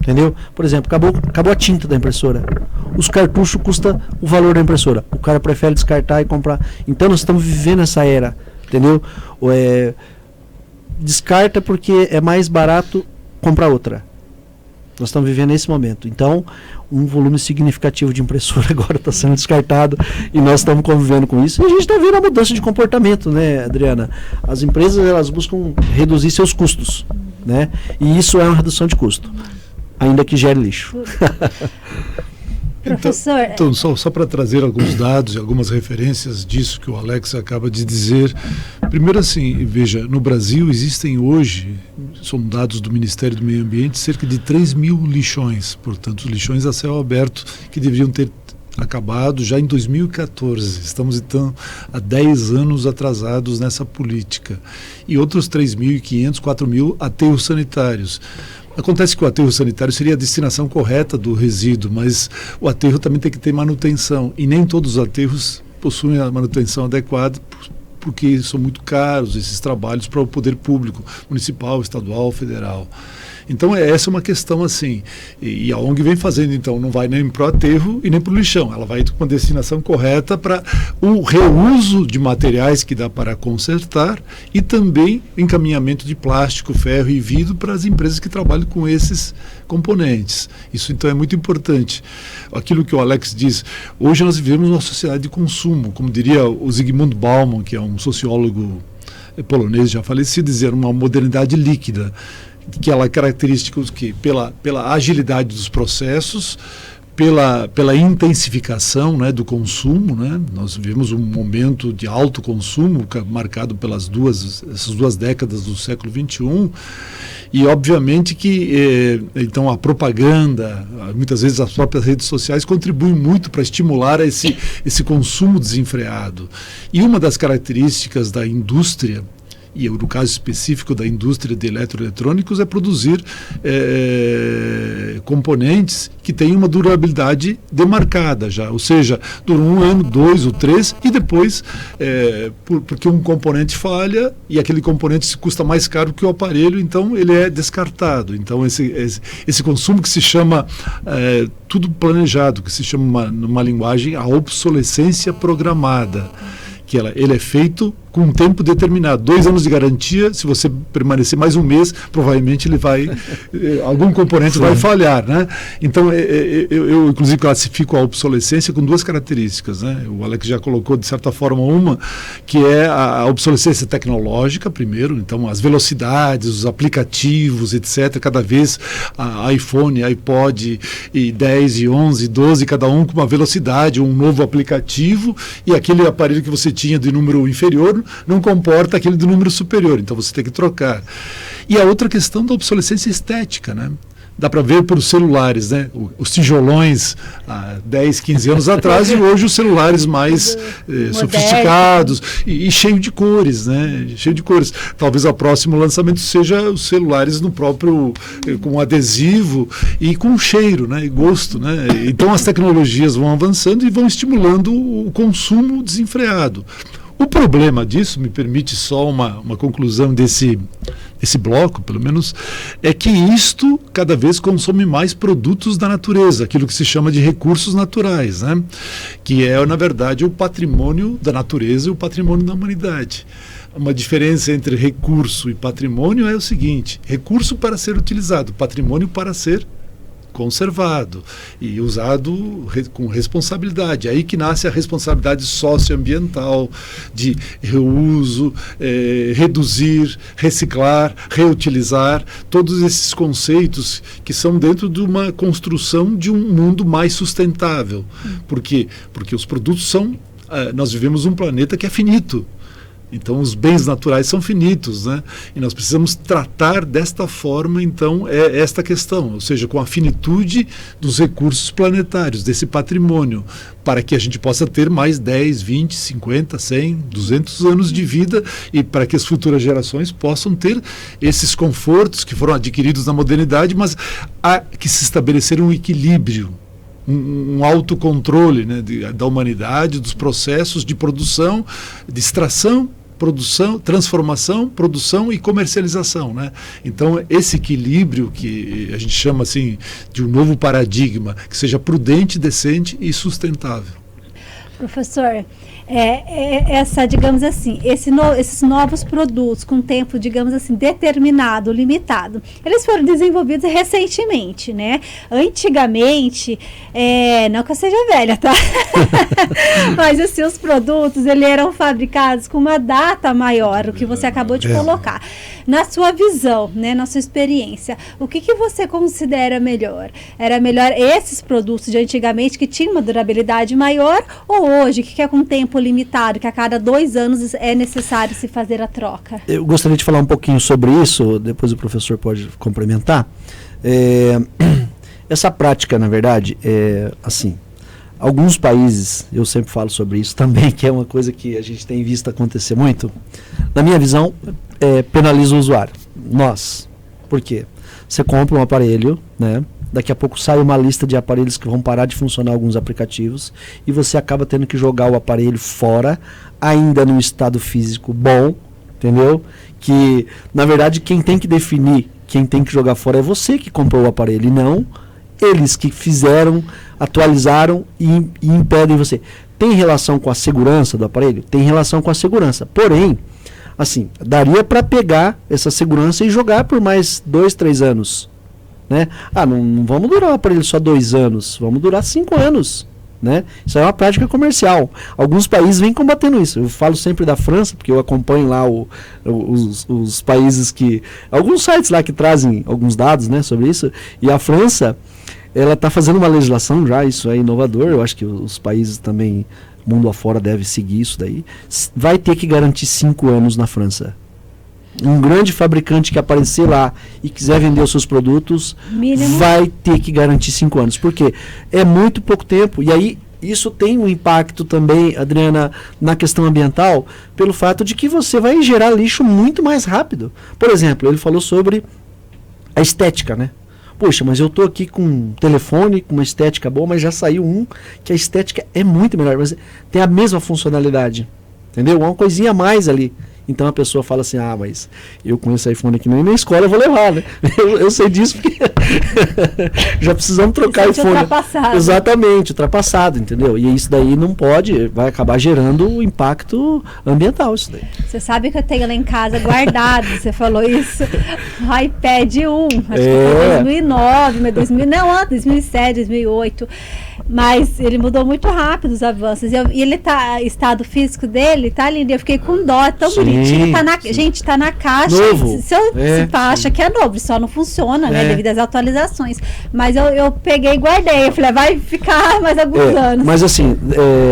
Speaker 2: Entendeu? Por exemplo, acabou a tinta da impressora. Os cartuchos custam o valor da impressora. O cara prefere descartar e comprar. Então nós estamos vivendo essa era. Entendeu? Descarta porque é mais barato comprar outra. Nós estamos vivendo esse momento. Então, um volume significativo de impressora agora está sendo descartado e nós estamos convivendo com isso. E a gente está vendo a mudança de comportamento, né, Adriana? As empresas, elas buscam reduzir seus custos, né? E isso é uma redução de custo, ainda que gere lixo.
Speaker 1: Professor...
Speaker 3: Então só para trazer alguns dados e algumas referências disso que o Alex acaba de dizer. Primeiro assim, veja, no Brasil existem hoje, são dados do Ministério do Meio Ambiente, cerca de 3 mil lixões, portanto, lixões a céu aberto que deveriam ter acabado já em 2014. Estamos então há 10 anos atrasados nessa política. E outros 3.500, 4.000 aterros sanitários. Acontece que o aterro sanitário seria a destinação correta do resíduo, mas o aterro também tem que ter manutenção, e nem todos os aterros possuem a manutenção adequada, porque são muito caros esses trabalhos para o poder público, municipal, estadual, federal. Então essa é uma questão assim, e a ONG vem fazendo, então não vai nem para o aterro e nem para o lixão, ela vai com a destinação correta para o reuso de materiais que dá para consertar e também encaminhamento de plástico, ferro e vidro para as empresas que trabalham com esses componentes. Isso então é muito importante. Aquilo que o Alex diz, hoje nós vivemos uma sociedade de consumo, como diria o Zygmunt Bauman, que é um sociólogo polonês já falecido, dizer uma modernidade líquida, que ela é característica que pela agilidade dos processos, pela intensificação, né, do consumo, né? Nós vivemos um momento de alto consumo marcado pelas essas duas décadas do século XXI, e obviamente que então a propaganda, muitas vezes as próprias redes sociais contribuem muito para estimular esse consumo desenfreado. E uma das características da indústria, e no caso específico da indústria de eletroeletrônicos, é produzir componentes que têm uma durabilidade demarcada já, ou seja, duram 1 ano, 2 ou 3, e depois, porque um componente falha e aquele componente custa mais caro que o aparelho, então ele é descartado. Então esse consumo que se chama tudo planejado, que se chama numa linguagem a obsolescência programada, que ele é feito com um tempo determinado, 2 anos de garantia. Se você permanecer mais um mês, provavelmente ele vai algum componente vai falhar, né? Então eu inclusive classifico a obsolescência com 2 características, né? O Alex já colocou de certa forma uma, que é a obsolescência tecnológica primeiro, então as velocidades, os aplicativos, etc. Cada vez iPhone, iPod e 10 e 11, 12, cada um com uma velocidade, um novo aplicativo, e aquele aparelho que você tinha de número inferior não comporta aquele do número superior, então você tem que trocar. E a outra questão da obsolescência estética, né? Dá para ver pelos celulares, né? Os tijolões há 10, 15 anos atrás e hoje os celulares mais sofisticados e cheio de cores, né? Cheio de cores. Talvez o próximo lançamento seja os celulares no próprio, com adesivo e com cheiro, né? E gosto, né? Então as tecnologias vão avançando e vão estimulando o consumo desenfreado. O problema disso, me permite só uma conclusão desse bloco, pelo menos, é que isto cada vez consome mais produtos da natureza, aquilo que se chama de recursos naturais, né? Que é, na verdade, o patrimônio da natureza e o patrimônio da humanidade. Uma diferença entre recurso e patrimônio é o seguinte: recurso para ser utilizado, patrimônio para ser conservado e usado com responsabilidade. É aí que nasce a responsabilidade socioambiental de reuso, reduzir, reciclar, reutilizar, todos esses conceitos que são dentro de uma construção de um mundo mais sustentável. Por quê? Porque os produtos são... nós vivemos num planeta que é finito. Então, os bens naturais são finitos, né? E nós precisamos tratar desta forma, então, esta questão, ou seja, com a finitude dos recursos planetários, desse patrimônio, para que a gente possa ter mais 10, 20, 50, 100, 200 anos de vida e para que as futuras gerações possam ter esses confortos que foram adquiridos na modernidade, mas há que se estabelecer um equilíbrio, um autocontrole, né, da humanidade, dos processos de produção, de extração, produção, transformação, produção e comercialização, né? Então, esse equilíbrio que a gente chama assim de um novo paradigma, que seja prudente, decente e sustentável.
Speaker 1: Professor, digamos assim, esses novos produtos com tempo, digamos assim, determinado, limitado, eles foram desenvolvidos recentemente, né? Antigamente, não que eu seja velha, tá? Mas assim, os produtos, eles eram fabricados com uma data maior, o que você acabou de colocar. Na sua visão, né, na sua experiência, o que você considera melhor? Era melhor esses produtos de antigamente que tinham uma durabilidade maior, ou hoje, que é com tempo limitado, que a cada 2 anos é necessário se fazer a troca?
Speaker 2: Eu gostaria de falar um pouquinho sobre isso, depois o professor pode complementar. Essa prática, na verdade, assim, alguns países, eu sempre falo sobre isso também, que é uma coisa que a gente tem visto acontecer muito, na minha visão, penaliza o usuário. Nós. Por quê? Você compra um aparelho, né? Daqui a pouco sai uma lista de aparelhos que vão parar de funcionar, alguns aplicativos, e você acaba tendo que jogar o aparelho fora, ainda num estado físico bom, entendeu? Que, na verdade, quem tem que definir, quem tem que jogar fora é você que comprou o aparelho, e não eles que fizeram, atualizaram e impedem você. Tem relação com a segurança do aparelho? Tem relação com a segurança. Porém, assim, daria para pegar essa segurança e jogar por mais 2, 3 anos. Né? Não vamos durar o aparelho só 2 anos, vamos durar 5 anos. Né? Isso é uma prática comercial. Alguns países vêm combatendo isso. Eu falo sempre da França, porque eu acompanho lá os países que... Alguns sites lá que trazem alguns dados, né, sobre isso. E a França, ela está fazendo uma legislação já, isso é inovador. Eu acho que os países também, mundo afora, devem seguir isso daí. Vai ter que garantir 5 anos na França. Um grande fabricante que aparecer lá e quiser vender os seus produtos, vai ter que garantir 5 anos. Por quê? É muito pouco tempo. E aí, isso tem um impacto também, Adriana, na questão ambiental, pelo fato de que você vai gerar lixo muito mais rápido. Por exemplo, ele falou sobre a estética, né? Poxa, mas eu estou aqui com um telefone, com uma estética boa, mas já saiu um que a estética é muito melhor, mas tem a mesma funcionalidade. Entendeu? Uma coisinha a mais ali. Então a pessoa fala assim, mas eu com esse iPhone aqui nem na escola eu vou levar, né? Eu sei disso porque já precisamos trocar iPhone.
Speaker 1: Ultrapassado.
Speaker 2: Exatamente, ultrapassado, entendeu? E isso daí não pode, vai acabar gerando um impacto ambiental isso daí.
Speaker 1: Você sabe que eu tenho lá em casa guardado, você falou isso, o iPad 1, acho que foi 2009, mas 2007, 2008, mas ele mudou muito rápido os avanços, e ele estado físico dele tá lindo, eu fiquei com dó, é tão bonitinho, gente, tá na caixa,
Speaker 2: novo.
Speaker 1: Você acha que é novo, só não funciona, né, devido às atualizações, mas eu peguei e guardei, eu falei, vai ficar mais alguns anos.
Speaker 2: Mas assim,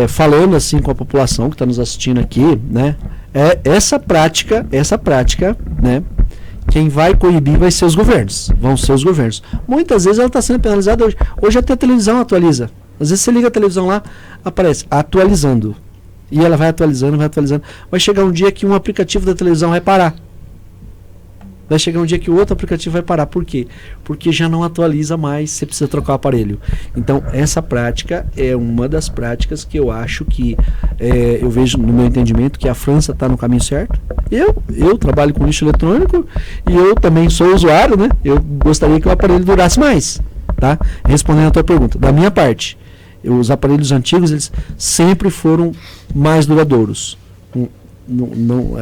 Speaker 2: falando assim com a população que está nos assistindo aqui, né, essa prática, né, quem vai coibir vai ser os governos, vão ser os governos. Muitas vezes ela está sendo penalizada hoje. Hoje até a televisão atualiza. Às vezes você liga a televisão lá, aparece atualizando. E ela vai atualizando. Vai chegar um dia que um aplicativo da televisão vai parar. Vai chegar um dia que o outro aplicativo vai parar. Por quê? Porque já não atualiza mais, você precisa trocar o aparelho. Então, essa prática é uma das práticas que eu acho que, eu vejo no meu entendimento, que a França está no caminho certo. Eu trabalho com lixo eletrônico e eu também sou usuário, né? Eu gostaria que o aparelho durasse mais, tá? Respondendo a tua pergunta, da minha parte, os aparelhos antigos, eles sempre foram mais duradouros.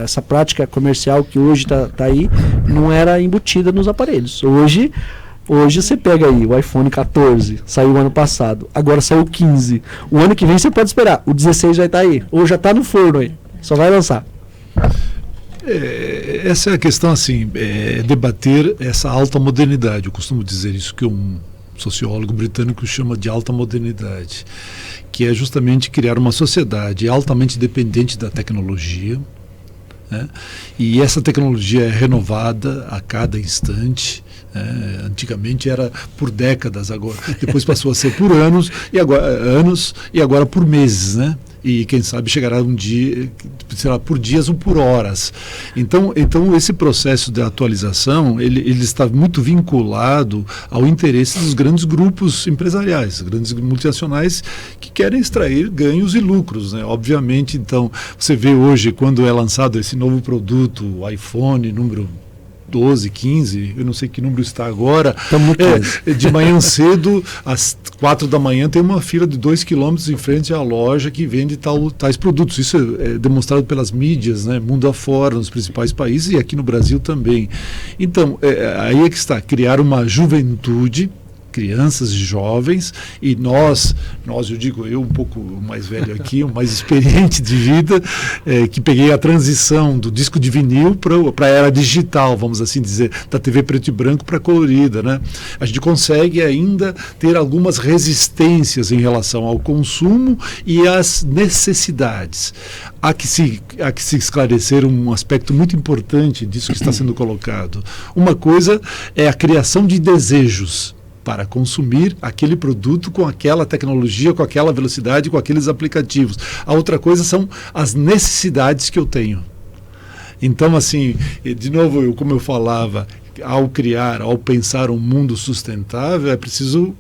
Speaker 2: Essa prática comercial que hoje está aí não era embutida nos aparelhos. Hoje você pega aí o iPhone 14, saiu ano passado, agora saiu o 15. O ano que vem você pode esperar, o 16 vai estar aí, ou já está no forno aí, só vai lançar.
Speaker 3: Essa é a questão, assim, debater essa alta modernidade. Eu costumo dizer isso, que um sociólogo britânico chama de alta modernidade, que é justamente criar uma sociedade altamente dependente da tecnologia, né? E essa tecnologia é renovada a cada instante. Antigamente era por décadas, agora depois passou a ser por anos e agora por meses, né? E quem sabe chegará um dia, sei lá, por dias ou por horas. Então esse processo de atualização ele está muito vinculado ao interesse dos grandes grupos empresariais, grandes multinacionais que querem extrair ganhos e lucros, né? Obviamente, então você vê hoje quando é lançado esse novo produto, o iPhone número 12, 15, eu não sei que número está agora, de manhã cedo, às 4 da manhã, tem uma fila de 2 quilômetros em frente à loja que vende tais produtos. Isso é demonstrado pelas mídias, né, mundo afora, nos principais países e aqui no Brasil também. Então, aí é que está, criar uma juventude, crianças e jovens, e nós, eu digo eu um pouco mais velho aqui, mais experiente de vida, que peguei a transição do disco de vinil para a era digital, vamos assim dizer, da TV preto e branco para colorida, né? A gente consegue ainda ter algumas resistências em relação ao consumo e às necessidades. Há que se esclarecer um aspecto muito importante disso que está sendo colocado. Uma coisa é a criação de desejos para consumir aquele produto com aquela tecnologia, com aquela velocidade, com aqueles aplicativos. A outra coisa são as necessidades que eu tenho. Então, assim, de novo, como eu falava, ao pensar um mundo sustentável, é preciso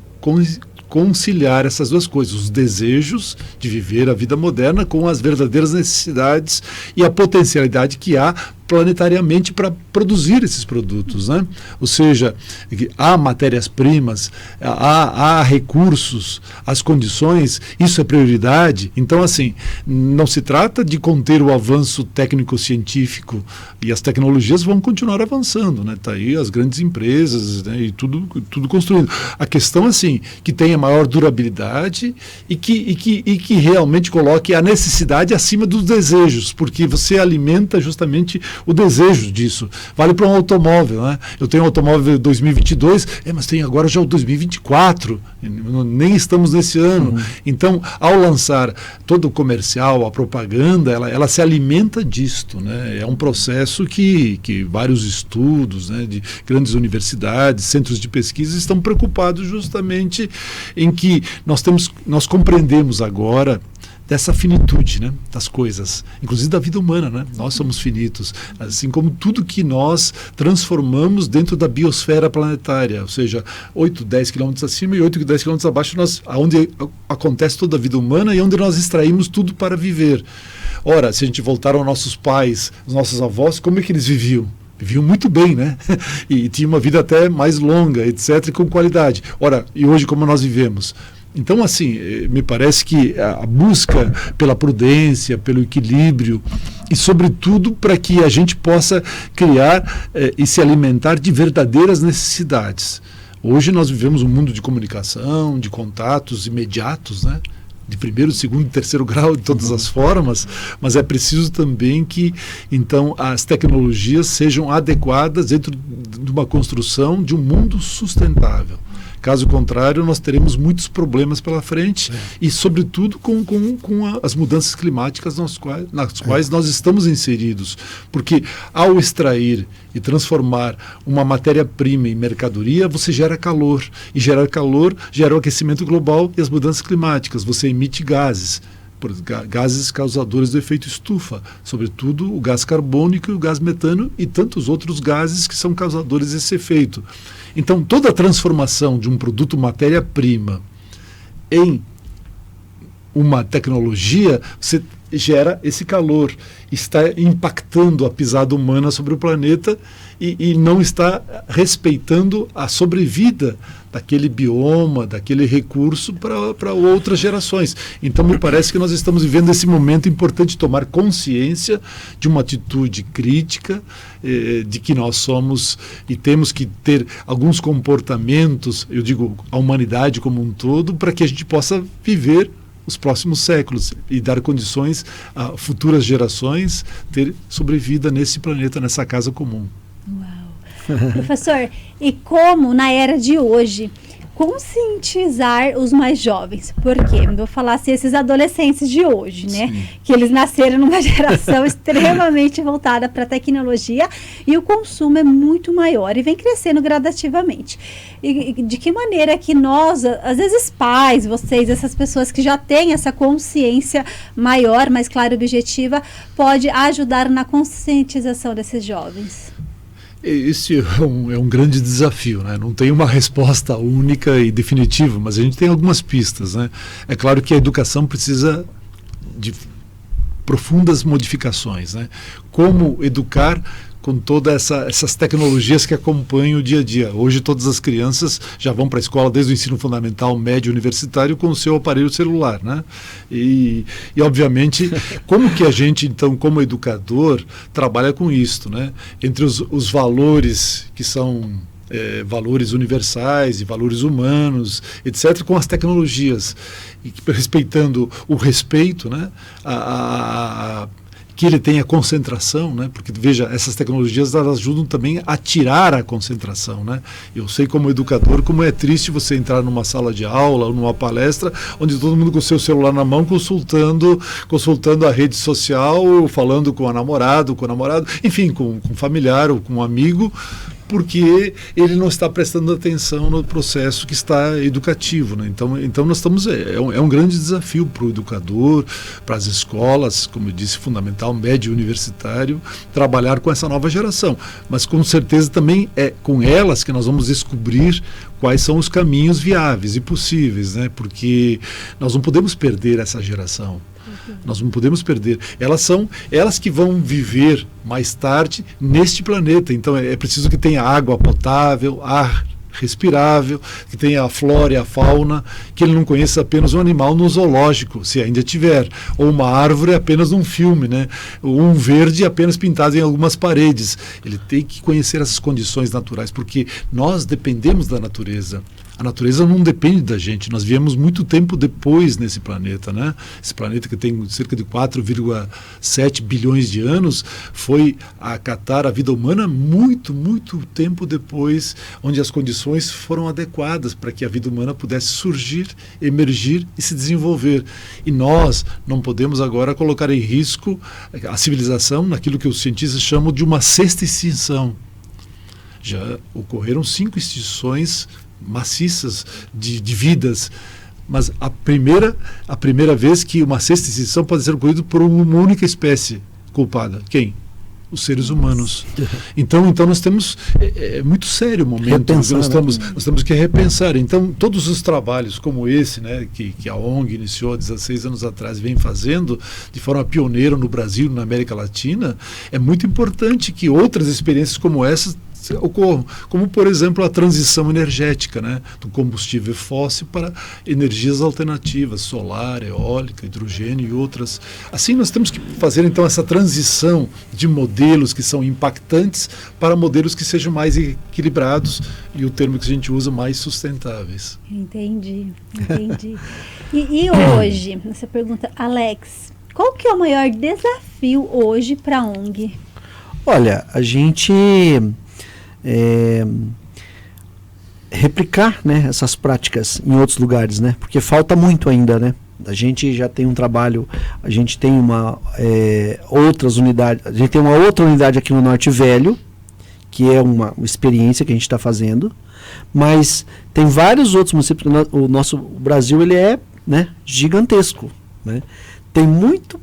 Speaker 3: conciliar essas duas coisas, os desejos de viver a vida moderna com as verdadeiras necessidades e a potencialidade que há planetariamente para produzir esses produtos, né? Ou seja, há matérias-primas, há recursos, as condições, isso é prioridade. Então, assim, não se trata de conter o avanço técnico-científico, e as tecnologias vão continuar avançando, né? Tá aí as grandes empresas, né? E tudo construindo. A questão, assim, que tenha maior durabilidade e que realmente coloque a necessidade acima dos desejos, porque você alimenta justamente o desejo disso. Vale para um automóvel, né? Eu tenho um automóvel 2022, mas tem agora já o 2024, nem estamos nesse ano. Então, ao lançar todo o comercial, a propaganda, ela se alimenta disto, né? É um processo que vários estudos, né, de grandes universidades, centros de pesquisa estão preocupados justamente em que nós compreendemos agora dessa finitude, né, das coisas, inclusive da vida humana, né? Nós somos finitos, assim como tudo que nós transformamos dentro da biosfera planetária, ou seja, 8, 10 quilômetros acima e 8, 10 quilômetros abaixo, onde acontece toda a vida humana e onde nós extraímos tudo para viver. Ora, se a gente voltar aos nossos pais, os nossos avós, como é que eles viviam? Viviam muito bem, né? E tinham uma vida até mais longa, etc., e com qualidade. Ora, e hoje como nós vivemos? Então, assim, me parece que a busca pela prudência, pelo equilíbrio e, sobretudo, para que a gente possa criar e se alimentar de verdadeiras necessidades. Hoje nós vivemos um mundo de comunicação, de contatos imediatos, né? De primeiro, segundo e terceiro grau, de todas as formas, mas é preciso também que, então, as tecnologias sejam adequadas dentro de uma construção de um mundo sustentável. Caso contrário, nós teremos muitos problemas pela frente e, sobretudo, com as mudanças climáticas nas quais nós estamos inseridos. Porque, ao extrair e transformar uma matéria-prima em mercadoria, você gera calor. E gerar calor gera o aquecimento global e as mudanças climáticas. Você emite gases. Gases causadores do efeito estufa, sobretudo o gás carbônico e o gás metano e tantos outros gases que são causadores desse efeito. Então, toda a transformação de um produto matéria-prima em uma tecnologia, você gera esse calor, está impactando a pisada humana sobre o planeta e não está respeitando a sobrevida daquele bioma, daquele recurso para outras gerações. Então, me parece que nós estamos vivendo esse momento importante de tomar consciência de uma atitude crítica, de que nós somos e temos que ter alguns comportamentos, eu digo, a humanidade como um todo, para que a gente possa viver os próximos séculos e dar condições a futuras gerações ter sobrevida nesse planeta, nessa casa comum.
Speaker 1: Uau. Professor, e como na era de hoje conscientizar os mais jovens? Porque, vou falar assim, esses adolescentes de hoje, né? Sim. Que eles nasceram numa geração extremamente voltada para a tecnologia e o consumo é muito maior e vem crescendo gradativamente. E de que maneira que nós, às vezes pais, vocês, essas pessoas que já têm essa consciência maior, mais clara e objetiva, pode ajudar na conscientização desses jovens?
Speaker 3: Esse é um grande desafio, né? Não tem uma resposta única e definitiva, mas a gente tem algumas pistas, né? É claro que a educação precisa de profundas modificações, né? Como educar com todas essas tecnologias que acompanham o dia a dia. Hoje todas as crianças já vão para a escola desde o ensino fundamental, médio, universitário com o seu aparelho celular, né? E obviamente, como que a gente, então, como educador, trabalha com isto, né? Entre os valores que são valores universais e valores humanos, etc., com as tecnologias, e respeitando o respeito, né? Que ele tenha concentração, né? Porque, veja, essas tecnologias elas ajudam também a tirar a concentração, né? Eu sei como educador como é triste você entrar numa sala de aula ou numa palestra onde todo mundo com o seu celular na mão consultando a rede social, ou falando com a namorada, com o namorado, enfim, com um familiar ou com um amigo, porque ele não está prestando atenção no processo que está educativo, né? Então nós estamos é um grande desafio para o educador, para as escolas, como eu disse, fundamental, médio e universitário, trabalhar com essa nova geração, mas com certeza também é com elas que nós vamos descobrir quais são os caminhos viáveis e possíveis, né? Porque nós não podemos perder essa geração. Nós não podemos perder. Elas são elas que vão viver mais tarde neste planeta. Então é preciso que tenha água potável, ar respirável, que tenha a flora e a fauna, que ele não conheça apenas um animal no zoológico, se ainda tiver, ou uma árvore apenas num filme, né? Ou um verde apenas pintado em algumas paredes. Ele tem que conhecer essas condições naturais, porque nós dependemos da natureza. A natureza não depende da gente, nós viemos muito tempo depois nesse planeta, né? Esse planeta que tem cerca de 4,7 bilhões de anos foi acatar a vida humana muito, muito tempo depois, onde as condições foram adequadas para que a vida humana pudesse surgir, emergir e se desenvolver. E nós não podemos agora colocar em risco a civilização naquilo que os cientistas chamam de uma sexta extinção. Já ocorreram 5 extinções maciças de vidas, mas a primeira vez que uma sexta extinção pode ser ocorrida por uma única espécie culpada. Quem? os seres humanos. Então nós temos, é muito sério o momento, nós temos que repensar. Então todos os trabalhos como esse, né, que a ONG iniciou há 16 anos atrás, vem fazendo de forma pioneira no Brasil, na América Latina, é muito importante que outras experiências como essas ocorram, como por exemplo a transição energética, né, do combustível fóssil para energias alternativas, solar, eólica, hidrogênio e outras. Assim nós temos que fazer então essa transição de modelos que são impactantes para modelos que sejam mais equilibrados e o termo que a gente usa, mais sustentáveis.
Speaker 1: Entendi. E hoje, essa pergunta, Alex, qual que é o maior desafio hoje para a ONG?
Speaker 2: Olha, a gente replicar, né, essas práticas em outros lugares, né, porque falta muito ainda, né. A gente já tem um trabalho, a gente tem outras unidades, a gente tem uma outra unidade aqui no Norte Velho, que é uma experiência que a gente está fazendo, mas tem vários outros municípios. O Brasil ele é, né, gigantesco, né, tem muito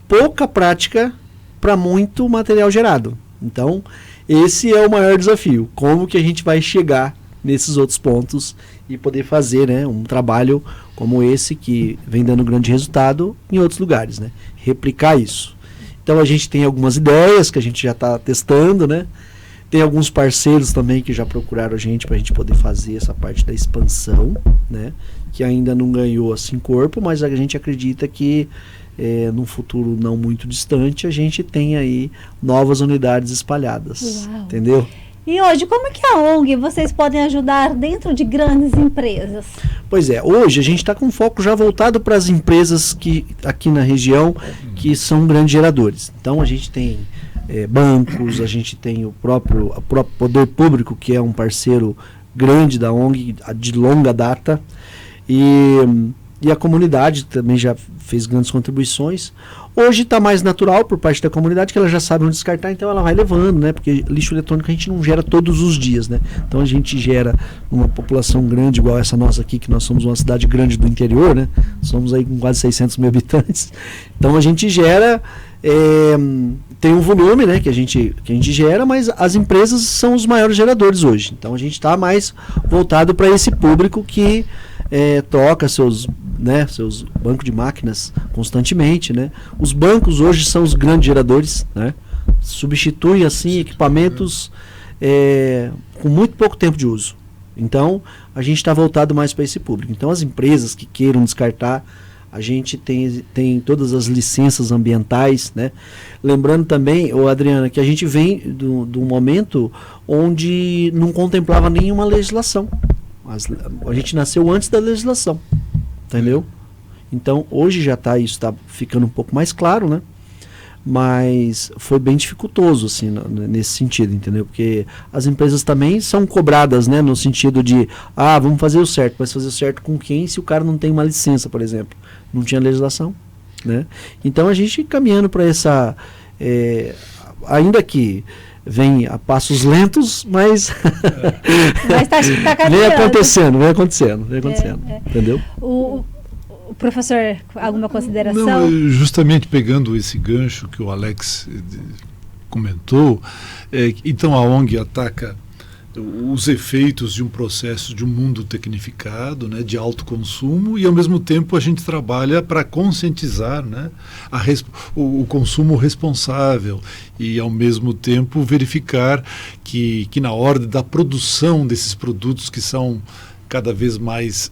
Speaker 2: pouca prática para muito material gerado. Então esse é o maior desafio, como que a gente vai chegar nesses outros pontos e poder fazer, né, um trabalho como esse que vem dando grande resultado em outros lugares, né, replicar isso. Então a gente tem algumas ideias que a gente já está testando, né, tem alguns parceiros também que já procuraram a gente para a gente poder fazer essa parte da expansão, né, que ainda não ganhou assim corpo, mas a gente acredita que num futuro não muito distante a gente tem aí novas unidades espalhadas.
Speaker 1: Uau.
Speaker 2: Entendeu?
Speaker 1: E hoje, como que a ONG vocês podem ajudar dentro de grandes empresas?
Speaker 2: Pois é, hoje a gente está com foco já voltado para as empresas que aqui na região que são grandes geradores. Então a gente tem bancos, a gente tem o próprio poder público, que é um parceiro grande da ONG de longa data, e a comunidade também já fez grandes contribuições. Hoje está mais natural por parte da comunidade, que ela já sabe onde descartar, então ela vai levando, né? Porque lixo eletrônico a gente não gera todos os dias, né? Então a gente gera uma população grande, igual essa nossa aqui, que nós somos uma cidade grande do interior, né? Somos aí com quase 600 mil habitantes. Então a gente gera, tem um volume, né, que a gente gera, mas as empresas são os maiores geradores hoje. Então a gente está mais voltado para esse público que troca seus bancos de máquinas constantemente, né? Os bancos hoje são os grandes geradores, né? Substituem assim equipamentos com muito pouco tempo de uso. Então a gente está voltado mais para esse público. Então as empresas que queiram descartar, a gente tem todas as licenças ambientais, né? Lembrando também, Adriana, que a gente vem de um momento onde não contemplava nenhuma legislação. A gente nasceu antes da legislação, entendeu? Então hoje já isso está ficando um pouco mais claro, né? Mas foi bem dificultoso assim, nesse sentido, entendeu? Porque as empresas também são cobradas, né, no sentido de vamos fazer o certo, mas fazer o certo com quem se o cara não tem uma licença, por exemplo? Não tinha legislação, né? Então a gente caminhando para essa, ainda que vem a passos lentos, mas vem acontecendo, entendeu?
Speaker 1: O professor, alguma consideração?
Speaker 3: Não, justamente pegando esse gancho que o Alex comentou, então a ONG ataca os efeitos de um processo de um mundo tecnificado, né, de alto consumo, e ao mesmo tempo a gente trabalha para conscientizar, né, o consumo responsável e ao mesmo tempo verificar que na ordem da produção desses produtos que são cada vez mais,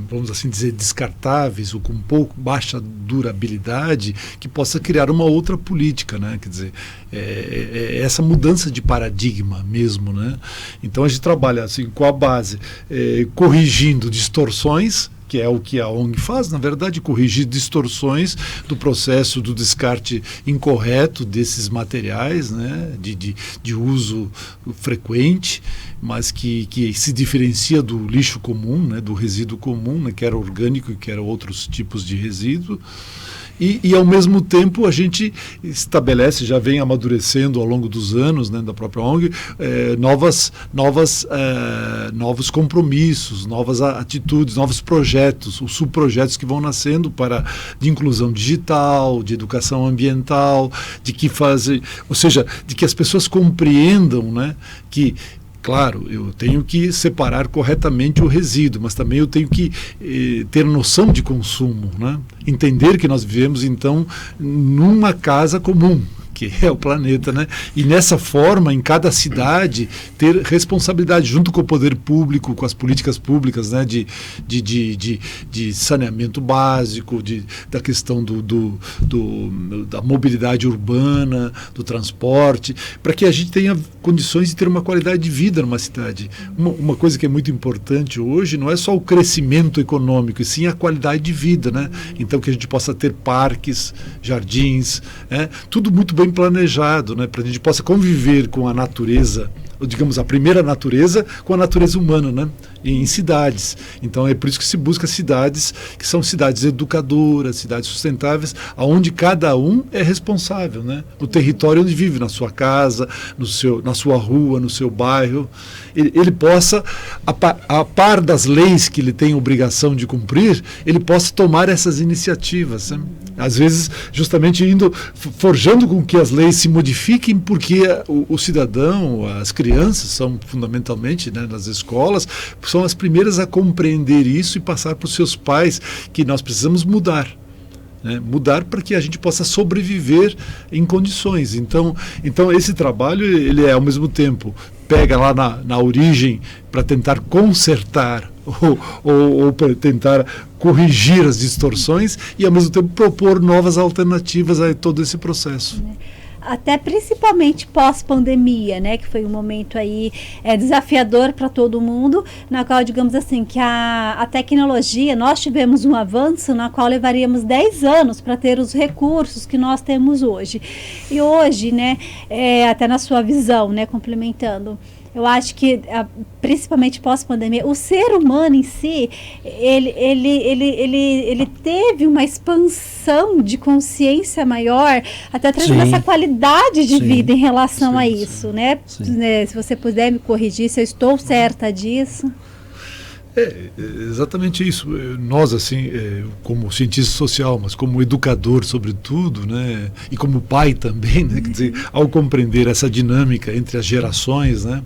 Speaker 3: vamos assim dizer, descartáveis ou com baixa durabilidade, que possa criar uma outra política, né? Quer dizer, essa mudança de paradigma mesmo, né? Então a gente trabalha assim com a base, corrigindo distorções, que é o que a ONG faz, na verdade, corrigir distorções do processo do descarte incorreto desses materiais, né, de uso frequente, mas que se diferencia do lixo comum, né, do resíduo comum, né, que era orgânico e que era outros tipos de resíduo. E ao mesmo tempo a gente estabelece, já vem amadurecendo ao longo dos anos, né, da própria ONG, novos compromissos, novas atitudes, novos projetos, os subprojetos que vão nascendo de inclusão digital, de educação ambiental, ou seja, de que as pessoas compreendam, né, que claro, eu tenho que separar corretamente o resíduo, mas também eu tenho que ter noção de consumo, né? Entender que nós vivemos, então, numa casa comum, que é o planeta, né? E nessa forma, em cada cidade, ter responsabilidade junto com o poder público, com as políticas públicas, né? de saneamento básico, da questão da mobilidade urbana, do transporte, para que a gente tenha condições de ter uma qualidade de vida numa cidade. Uma coisa que é muito importante hoje não é só o crescimento econômico, e sim a qualidade de vida, né? Então que a gente possa ter parques, jardins, tudo muito bem planejado, né, para a gente possa conviver com a natureza, ou digamos a primeira natureza, com a natureza humana, né, em cidades. Então é por isso que se busca cidades que são cidades educadoras, cidades sustentáveis, onde cada um é responsável, né, no território onde vive, na sua casa, na sua rua, no seu bairro, ele possa, a par das leis que ele tem obrigação de cumprir, ele possa tomar essas iniciativas, né? Às vezes justamente forjando com que as leis se modifiquem, porque o cidadão, as crianças são fundamentalmente, né, nas escolas, são as primeiras a compreender isso e passar para os seus pais que nós precisamos mudar. Né, mudar para que a gente possa sobreviver em condições. Então esse trabalho, ele é ao mesmo tempo, pega lá na origem para tentar consertar ou para tentar corrigir as distorções e ao mesmo tempo propor novas alternativas a todo esse processo.
Speaker 1: Até principalmente pós-pandemia, né, que foi um momento aí desafiador para todo mundo, na qual, digamos assim, que a tecnologia, nós tivemos um avanço na qual levaríamos 10 anos para ter os recursos que nós temos hoje. E hoje, né, até na sua visão, né, complementando, eu acho que, principalmente pós-pandemia, o ser humano em si, ele teve uma expansão de consciência maior, até trazendo essa qualidade de vida em relação a isso, né? Se você puder me corrigir, se eu estou certa disso.
Speaker 3: É exatamente isso. Nós, assim, como cientista social, mas como educador, sobretudo, né, e como pai também, né, quer dizer, ao compreender essa dinâmica entre as gerações, né,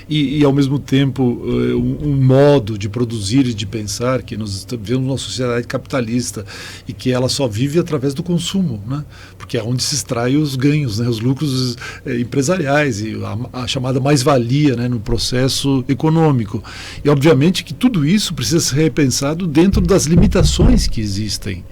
Speaker 3: e ao mesmo tempo um modo de produzir e de pensar, que nós vivemos numa sociedade capitalista e que ela só vive através do consumo, né, porque é onde se extrai os ganhos, né, os lucros empresariais e a chamada mais-valia, né, no processo econômico. E obviamente que tudo isso precisa ser repensado dentro das limitações que existem.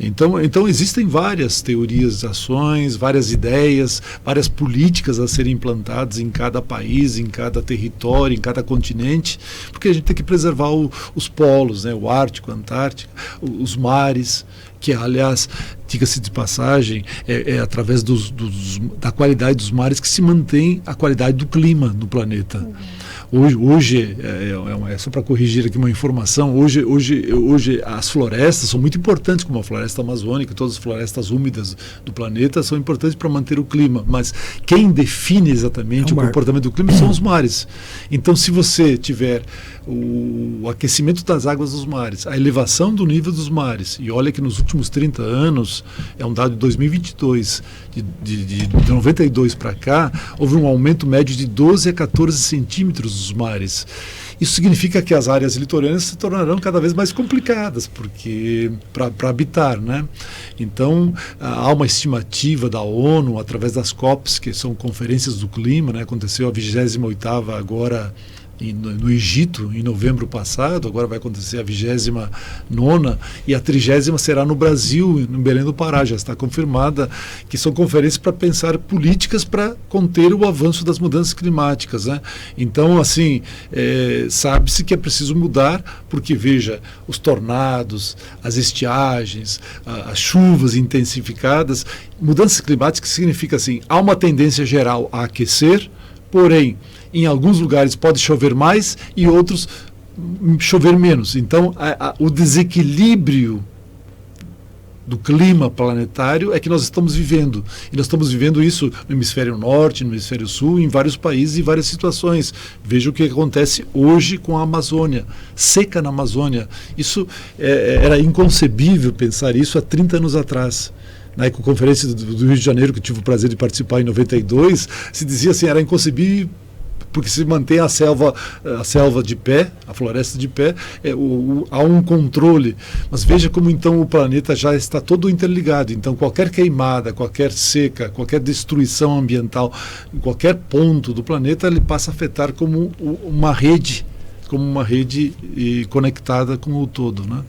Speaker 3: Então existem várias teorias de ações, várias ideias, várias políticas a serem implantadas em cada país, em cada território, em cada continente, porque a gente tem que preservar os polos, né, o Ártico, a Antártica, os mares, que, aliás, diga-se de passagem, é através da qualidade dos mares que se mantém a qualidade do clima no planeta. Hoje só para corrigir aqui uma informação, hoje as florestas são muito importantes, como a floresta amazônica, todas as florestas úmidas do planeta são importantes para manter o clima, mas quem define exatamente o comportamento do clima são os mares. Então, se você tiver o aquecimento das águas dos mares, a elevação do nível dos mares, e olha que nos últimos 30 anos, é um dado de 2022, de 92 para cá, houve um aumento médio de 12 a 14 centímetros dos mares. Isso significa que as áreas litorâneas se tornarão cada vez mais complicadas para habitar, né? Então, há uma estimativa da ONU, através das COPs, que são conferências do clima, né? Aconteceu a 28ª agora no Egito, em novembro passado, agora vai acontecer a 29ª e a 30ª será no Brasil, em Belém do Pará, já está confirmada, que são conferências para pensar políticas para conter o avanço das mudanças climáticas, né? Então, assim, sabe-se que é preciso mudar, porque, veja, os tornados, as estiagens, as chuvas intensificadas, mudanças climáticas significa assim, há uma tendência geral a aquecer, porém, em alguns lugares pode chover mais e outros chover menos. Então, o desequilíbrio do clima planetário é que nós estamos vivendo. E nós estamos vivendo isso no hemisfério norte, no hemisfério sul, em vários países e várias situações. Veja o que acontece hoje com a Amazônia, seca na Amazônia. Isso era inconcebível pensar isso há 30 anos atrás. Na Ecoconferência do Rio de Janeiro, que eu tive o prazer de participar em 92, se dizia assim, era inconcebível porque se mantém a selva de pé, a floresta de pé, há um controle. Mas veja como então o planeta já está todo interligado. Então qualquer queimada, qualquer seca, qualquer destruição ambiental, em qualquer ponto do planeta, ele passa a afetar como uma rede conectada com o todo, né?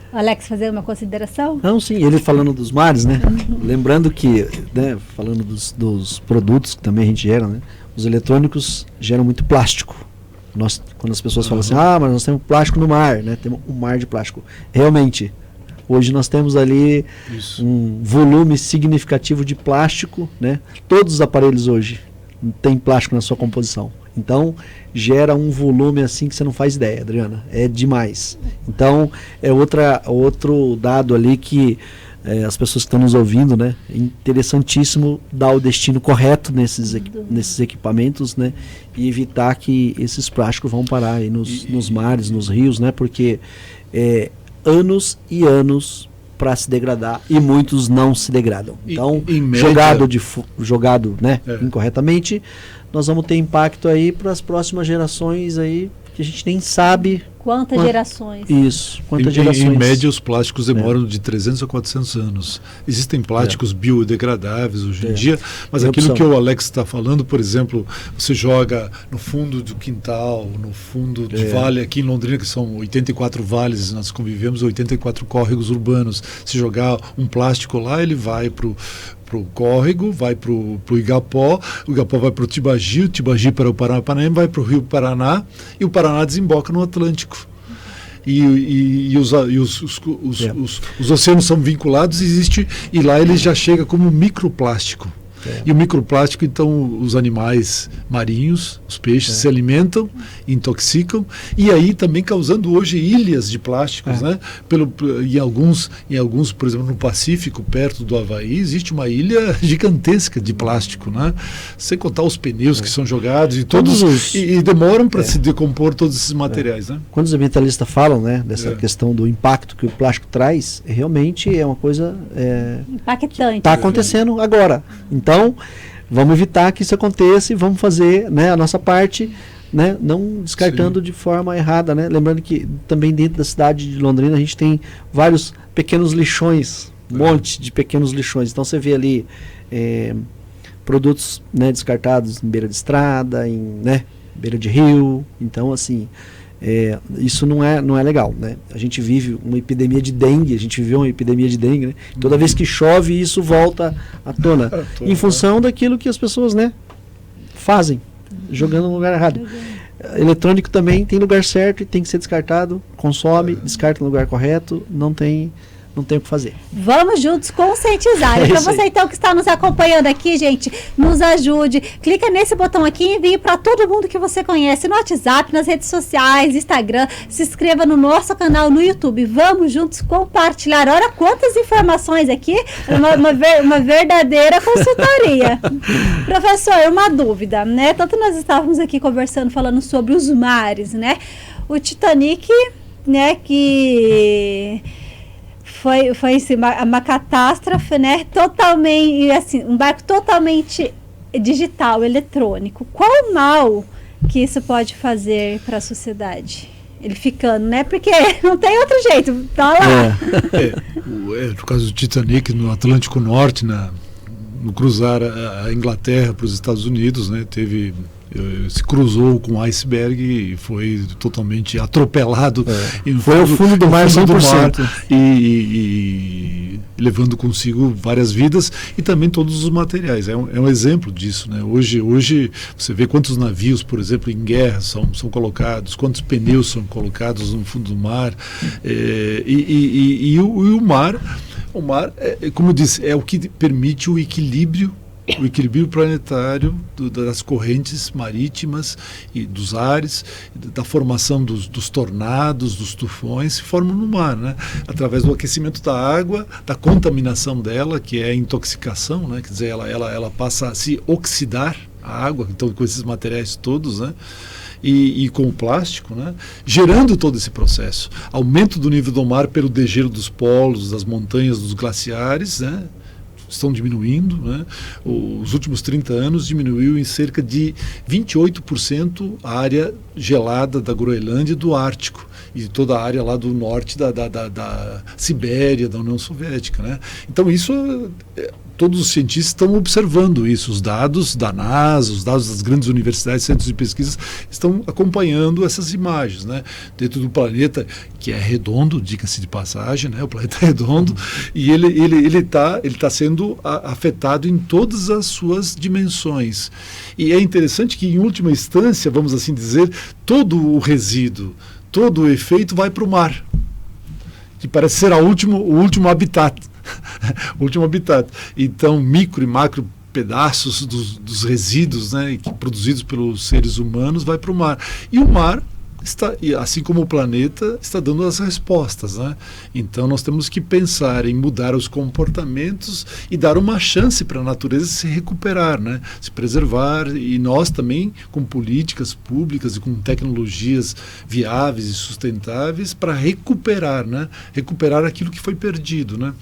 Speaker 1: Alex, fazer uma consideração?
Speaker 2: Não, sim, ele falando dos mares, né? Lembrando que, né, falando dos produtos que também a gente gera, né? Os eletrônicos geram muito plástico. Quando as pessoas falam assim, mas nós temos plástico no mar, né? Temos um mar de plástico. Realmente, hoje nós temos ali um volume significativo de plástico, né? Todos os aparelhos hoje têm plástico na sua composição. Então, gera um volume assim que você não faz ideia, Adriana. É demais. Então, é outro dado ali que as pessoas que estão nos ouvindo, né? É interessantíssimo dar o destino correto nesses equipamentos, né? E evitar que esses plásticos vão parar aí nos mares, nos rios, né? Porque anos e anos para se degradar e muitos não se degradam. Então, jogado né, incorretamente, nós vamos ter impacto aí para as próximas gerações aí, que a gente nem sabe
Speaker 1: quantas gerações.
Speaker 2: Isso, quantas gerações.
Speaker 3: Em média, os plásticos demoram de 300 a 400 anos. Existem plásticos biodegradáveis hoje em dia, mas aquilo que o Alex está falando, por exemplo, você joga no fundo do quintal, no fundo de vale, aqui em Londrina, que são 84 vales, nós convivemos 84 córregos urbanos. Se jogar um plástico lá, ele vai para o córrego, vai para o Igapó, o Igapó vai para o Tibagi para o Paranapanema, vai para o Rio Paraná, e o Paraná desemboca no Atlântico. E os oceanos são vinculados, e lá ele já chega como microplástico. E o microplástico, então, os animais marinhos, os peixes, se alimentam, intoxicam, e aí também causando hoje ilhas de plásticos, né? Em alguns, por exemplo, no Pacífico, perto do Havaí, existe uma ilha gigantesca de plástico, né? Sem contar os pneus que são jogados, e demoram para se decompor todos esses materiais, né?
Speaker 2: Quando os ambientalistas falam, né, dessa questão do impacto que o plástico traz, realmente é uma coisa
Speaker 1: impactante.
Speaker 2: Está acontecendo agora. Então, vamos evitar que isso aconteça e vamos fazer, né, a nossa parte, né, não descartando de forma errada, né? Lembrando que também dentro da cidade de Londrina a gente tem vários pequenos lixões, um monte de pequenos lixões. Então você vê ali produtos, né, descartados em beira de estrada, beira de rio. Então, assim, isso não é legal, né? A gente vive uma epidemia de dengue, né? Toda vez que chove, isso volta à tona, em função daquilo que as pessoas, né, fazem, jogando no lugar errado. Eletrônico também tem lugar certo e tem que ser descartado, consome, descarta no lugar correto, não tem o que fazer.
Speaker 1: Vamos juntos conscientizar. Para você então que está nos acompanhando aqui, gente, nos ajude. Clica nesse botão aqui e envie para todo mundo que você conhece no WhatsApp, nas redes sociais, Instagram. Se inscreva no nosso canal no YouTube. Vamos juntos compartilhar. Olha quantas informações aqui. Uma verdadeira consultoria. Professor, uma dúvida, né? Tanto nós estávamos aqui conversando, falando sobre os mares, né? O Titanic, né, que foi assim, uma catástrofe, né? Totalmente, assim, um barco totalmente digital, eletrônico. Qual o mal que isso pode fazer para a sociedade? Ele ficando, né? Porque não tem outro jeito. Tá lá.
Speaker 3: No caso do Titanic, no Atlântico Norte, no cruzar a Inglaterra para os Estados Unidos, né? Se cruzou com um iceberg e foi totalmente atropelado.
Speaker 2: Foi ao fundo do mar 100%.
Speaker 3: E levando consigo várias vidas e também todos os materiais. É um exemplo disso, né? Hoje você vê quantos navios, por exemplo, em guerra são colocados, quantos pneus são colocados no fundo do mar. O mar, como eu disse, é o que permite o equilíbrio o equilíbrio planetário das correntes marítimas e dos ares, da formação dos tornados, dos tufões, se formam no mar, né? Através do aquecimento da água, da contaminação dela, que é a intoxicação, né? Quer dizer, ela passa a se oxidar, a água, então com esses materiais todos, né? E com o plástico, né? Gerando todo esse processo. Aumento do nível do mar pelo degelo dos polos, das montanhas, dos glaciares, né? Estão diminuindo, né? Os últimos 30 anos diminuiu em cerca de 28% a área gelada da Groenlândia e do Ártico, e de toda a área lá do norte da Sibéria, da União Soviética, né? Então isso, todos os cientistas estão observando isso, os dados da NASA, os dados das grandes universidades, centros de pesquisa, estão acompanhando essas imagens, né? Dentro do planeta, que é redondo, diga-se de passagem, né? O planeta é redondo, e ele tá sendo afetado em todas as suas dimensões. E é interessante que, em última instância, vamos assim dizer, todo o resíduo, todo o efeito vai para o mar, que parece ser o último habitat. O último habitat. Então, micro e macro pedaços dos resíduos, né, produzidos pelos seres humanos, vai para o mar. E o mar está, assim como o planeta, está dando as respostas, né? Então nós temos que pensar em mudar os comportamentos e dar uma chance para a natureza se recuperar, né? Se preservar, e nós também com políticas públicas e com tecnologias viáveis e sustentáveis para recuperar, né? Recuperar aquilo que foi perdido, né?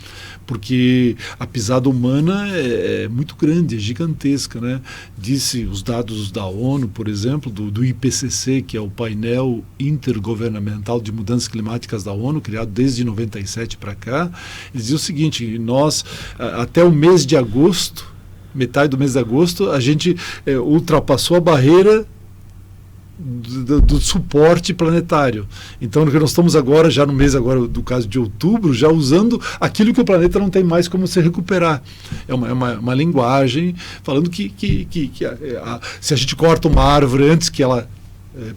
Speaker 3: Porque a pisada humana é muito grande, é gigantesca, né? Disse os dados da ONU, por exemplo, do IPCC, que é o painel intergovernamental de mudanças climáticas da ONU, criado desde 97 para cá. Ele dizia o seguinte: nós, até o mês de agosto, metade do mês de agosto, a gente ultrapassou a barreira do suporte planetário. Então nós estamos agora, já no mês agora do caso de outubro, já usando aquilo que o planeta não tem mais como se recuperar. É uma linguagem falando que se a gente corta uma árvore antes que ela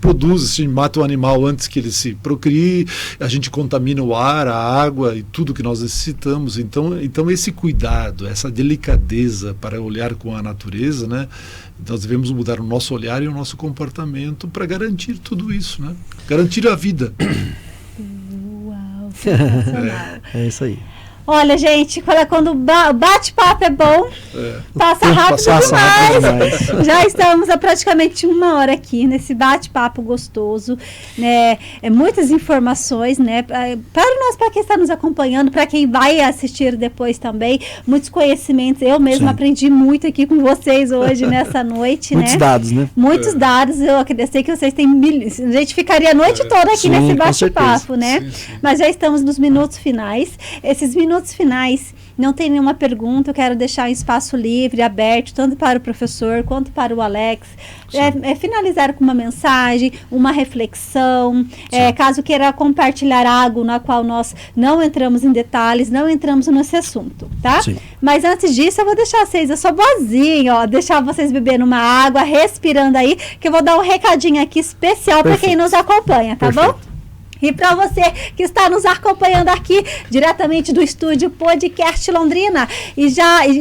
Speaker 3: produza, se a gente mata um animal antes que ele se procrie, a gente contamina o ar, a água e tudo que nós necessitamos. Então esse cuidado, essa delicadeza para olhar com a natureza, né? Nós devemos mudar o nosso olhar e o nosso comportamento para garantir tudo isso, né? Garantir a vida.
Speaker 1: Uau, sensacional.
Speaker 2: É isso aí.
Speaker 1: Olha, gente, quando o bate-papo é bom, passa rápido demais. Já estamos há praticamente 1 hora aqui nesse bate-papo gostoso, né? Muitas informações, né? Para quem está nos acompanhando, para quem vai assistir depois também, muitos conhecimentos. Eu mesma aprendi muito aqui com vocês hoje, nessa noite,
Speaker 2: muitos dados, né?
Speaker 1: Muitos dados. Eu acredito que vocês têm milhões. A gente ficaria a noite toda aqui nesse bate-papo, né? Sim. Mas já estamos nos minutos finais. Esses minutos finais, não tem nenhuma pergunta, eu quero deixar um espaço livre, aberto, tanto para o professor quanto para o Alex. Finalizar com uma mensagem, uma reflexão, caso queira compartilhar algo na qual nós não entramos em detalhes, não entramos nesse assunto, tá? Sim. Mas antes disso, eu vou deixar vocês, eu sou boazinha, ó, deixar vocês bebendo uma água, respirando aí, que eu vou dar um recadinho aqui especial para quem nos acompanha, tá bom? E para você que está nos acompanhando aqui diretamente do estúdio Podcast Londrina e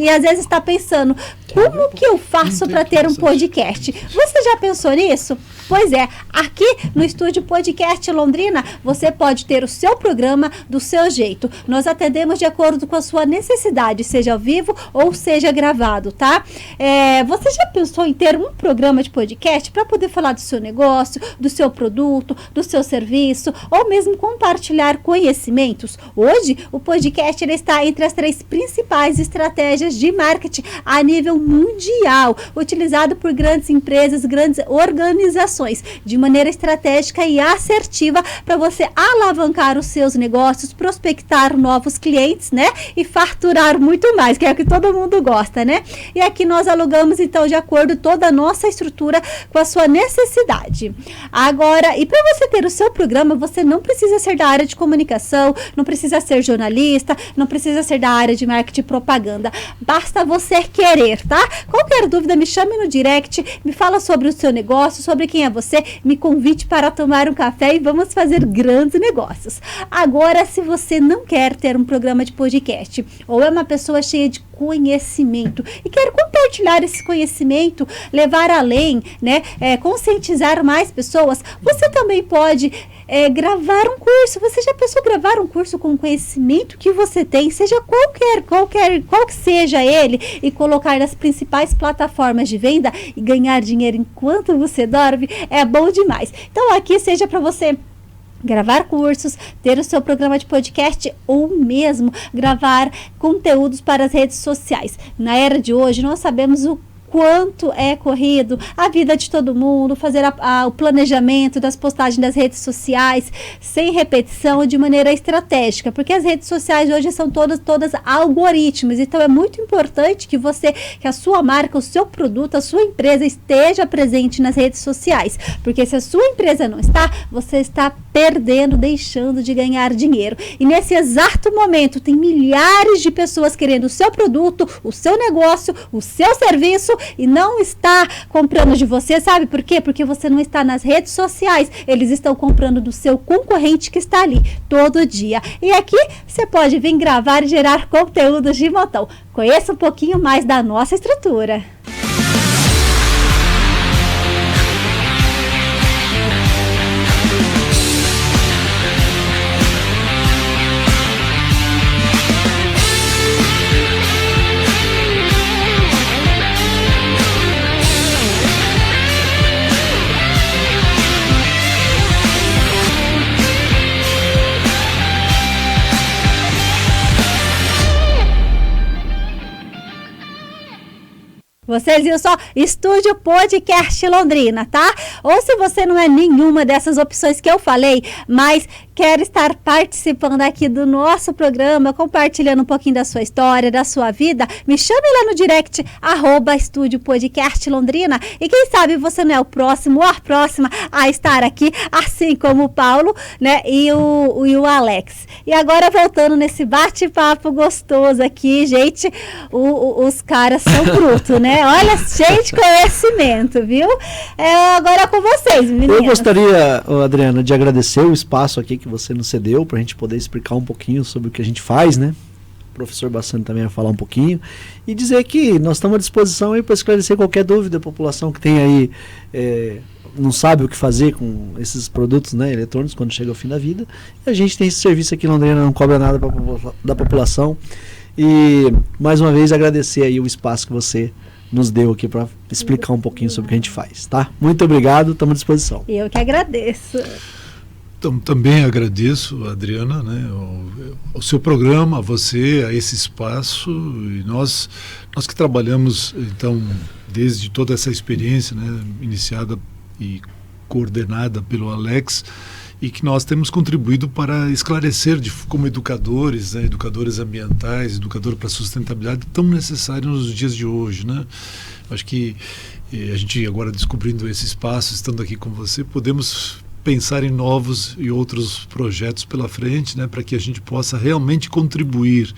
Speaker 1: às vezes está pensando, como que eu faço para ter um podcast? Você já pensou nisso? Pois é, aqui no estúdio Podcast Londrina, você pode ter o seu programa do seu jeito. Nós atendemos de acordo com a sua necessidade, seja ao vivo ou seja gravado, tá? Você já pensou em ter um programa de podcast para poder falar do seu negócio, do seu produto, do seu serviço, ou mesmo compartilhar conhecimentos? Hoje, o podcast ele está entre as 3 principais estratégias de marketing a nível mundial, utilizado por grandes empresas, grandes organizações, de maneira estratégica e assertiva para você alavancar os seus negócios, prospectar novos clientes, né? E faturar muito mais, que é o que todo mundo gosta, né? E aqui nós alugamos, então, de acordo toda a nossa estrutura com a sua necessidade. Agora, e para você ter o seu programa, você não precisa ser da área de comunicação, não precisa ser jornalista, não precisa ser da área de marketing e propaganda. Basta você querer, tá? Qualquer dúvida, me chame no direct, me fala sobre o seu negócio, sobre quem é você, me convide para tomar um café e vamos fazer grandes negócios. Agora, se você não quer ter um programa de podcast ou é uma pessoa cheia de conhecimento e quer compartilhar esse conhecimento, levar além, né, conscientizar mais pessoas, você também pode gravar um curso. Você já pensou gravar um curso com o conhecimento que você tem, seja qual que seja ele, e colocar nas principais plataformas de venda e ganhar dinheiro enquanto você dorme? É bom demais. Então aqui seja para você gravar cursos, ter o seu programa de podcast ou mesmo gravar conteúdos para as redes sociais. Na era de hoje, nós sabemos o quanto é corrido a vida de todo mundo, fazer o planejamento das postagens das redes sociais sem repetição, de maneira estratégica, porque as redes sociais hoje são todas algoritmos, então é muito importante que a sua marca, o seu produto, a sua empresa esteja presente nas redes sociais, porque se a sua empresa não está, você está perdendo, deixando de ganhar dinheiro. E nesse exato momento tem milhares de pessoas querendo o seu produto, o seu negócio, o seu serviço, e não está comprando de você. Sabe por quê? Porque você não está nas redes sociais. Eles estão comprando do seu concorrente que está ali todo dia. E aqui você pode vir gravar e gerar conteúdos de montão. Conheça um pouquinho mais da nossa estrutura. Vocês viram só? Estúdio Podcast Londrina, tá? Ou se você não é nenhuma dessas opções que eu falei, mas quer estar participando aqui do nosso programa, compartilhando um pouquinho da sua história, da sua vida, me chame lá no direct, @Estúdio Podcast Londrina, e quem sabe você não é o próximo ou a próxima a estar aqui, assim como o Paulo, né, e o Alex. E agora voltando nesse bate-papo gostoso aqui, gente, os caras são brutos, né? Olha, cheio de conhecimento, viu? Agora com vocês, meninas.
Speaker 2: Eu gostaria, Adriana, de agradecer o espaço aqui que você nos cedeu para a gente poder explicar um pouquinho sobre o que a gente faz, né? O professor Bassani também vai falar um pouquinho. E dizer que nós estamos à disposição aí para esclarecer qualquer dúvida da população que tem aí, não sabe o que fazer com esses produtos, né, eletrônicos quando chega ao fim da vida. E a gente tem esse serviço aqui em Londrina, não cobra nada da população. E mais uma vez agradecer aí o espaço que você nos deu aqui para explicar um pouquinho sobre o que a gente faz, tá? Muito obrigado, estamos à disposição.
Speaker 1: Eu que agradeço.
Speaker 3: Então, também agradeço, Adriana, né, ao seu programa, a você, a esse espaço, e nós que trabalhamos, então, desde toda essa experiência, né, iniciada e coordenada pelo Alex, e que nós temos contribuído para esclarecer como educadores, né, educadores ambientais, educadores para a sustentabilidade, tão necessários nos dias de hoje, né? Acho que a gente agora descobrindo esse espaço, estando aqui com você, podemos pensar em novos e outros projetos pela frente, né, para que a gente possa realmente contribuir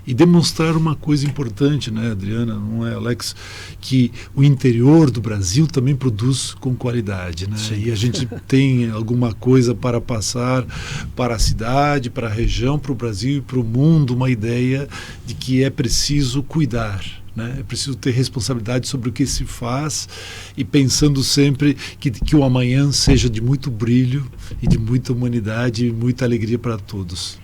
Speaker 3: e demonstrar uma coisa importante, né, Adriana, não é, Alex, que o interior do Brasil também produz com qualidade, né? Sim. E a gente tem alguma coisa para passar para a cidade, para a região, para o Brasil e para o mundo, uma ideia de que é preciso cuidar, né? É preciso ter responsabilidade sobre o que se faz e pensando sempre que o amanhã seja de muito brilho e de muita humanidade e muita alegria para todos.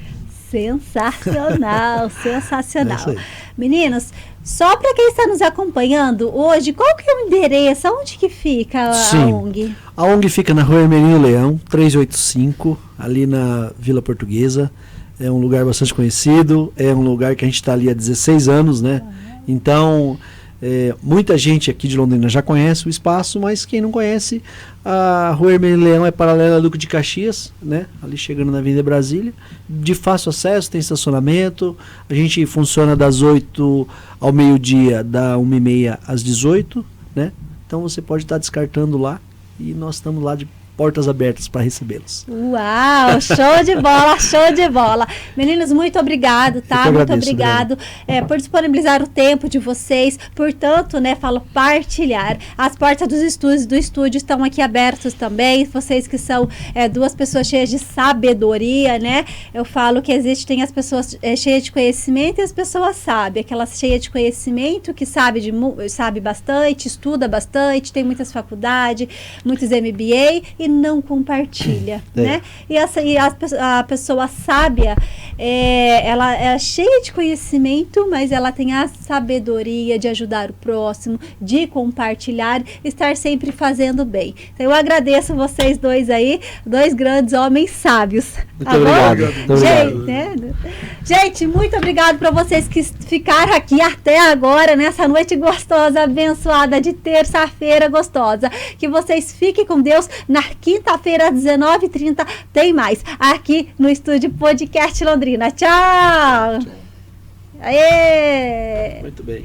Speaker 1: Sensacional, sensacional. Meninos, só para quem está nos acompanhando hoje, qual que é o endereço? Onde que fica a ONG?
Speaker 2: A ONG fica na Rua Hermelino Leão, 385, ali na Vila Portuguesa. É um lugar bastante conhecido, é um lugar que a gente está ali há 16 anos, né? Então, muita gente aqui de Londrina já conhece o espaço, mas quem não conhece, a Rua Hermelino Leão é paralela a Duque de Caxias, né? Ali chegando na Avenida Brasília, de fácil acesso, tem estacionamento. A gente funciona das 8 ao meio-dia, da 1h30 às 18, né? Então você pode estar descartando lá e nós estamos lá portas abertas para recebê-los.
Speaker 1: Uau, show de bola, show de bola. Meninos, muito obrigado, tá? Muito obrigado por disponibilizar o tempo de vocês, portanto, né, falo partilhar. As portas do estúdio estão aqui abertas também, vocês que são duas pessoas cheias de sabedoria, né? Eu falo que tem as pessoas cheias de conhecimento e as pessoas sábias, aquelas cheias de conhecimento que sabe bastante, estuda bastante, tem muitas faculdades, muitos MBA e não compartilha, né? E a pessoa sábia, ela é cheia de conhecimento, mas ela tem a sabedoria de ajudar o próximo, de compartilhar, estar sempre fazendo bem. Então eu agradeço vocês dois aí, dois grandes homens sábios.
Speaker 2: Muito obrigado. Muito
Speaker 1: obrigado. Gente, muito obrigado para vocês que ficaram aqui até agora, nessa noite gostosa, abençoada de terça-feira gostosa. Que vocês fiquem com Deus. Na quinta-feira, às 19h30, tem mais aqui no Estúdio Podcast Londrina. Tchau! Aê!
Speaker 2: Muito bem.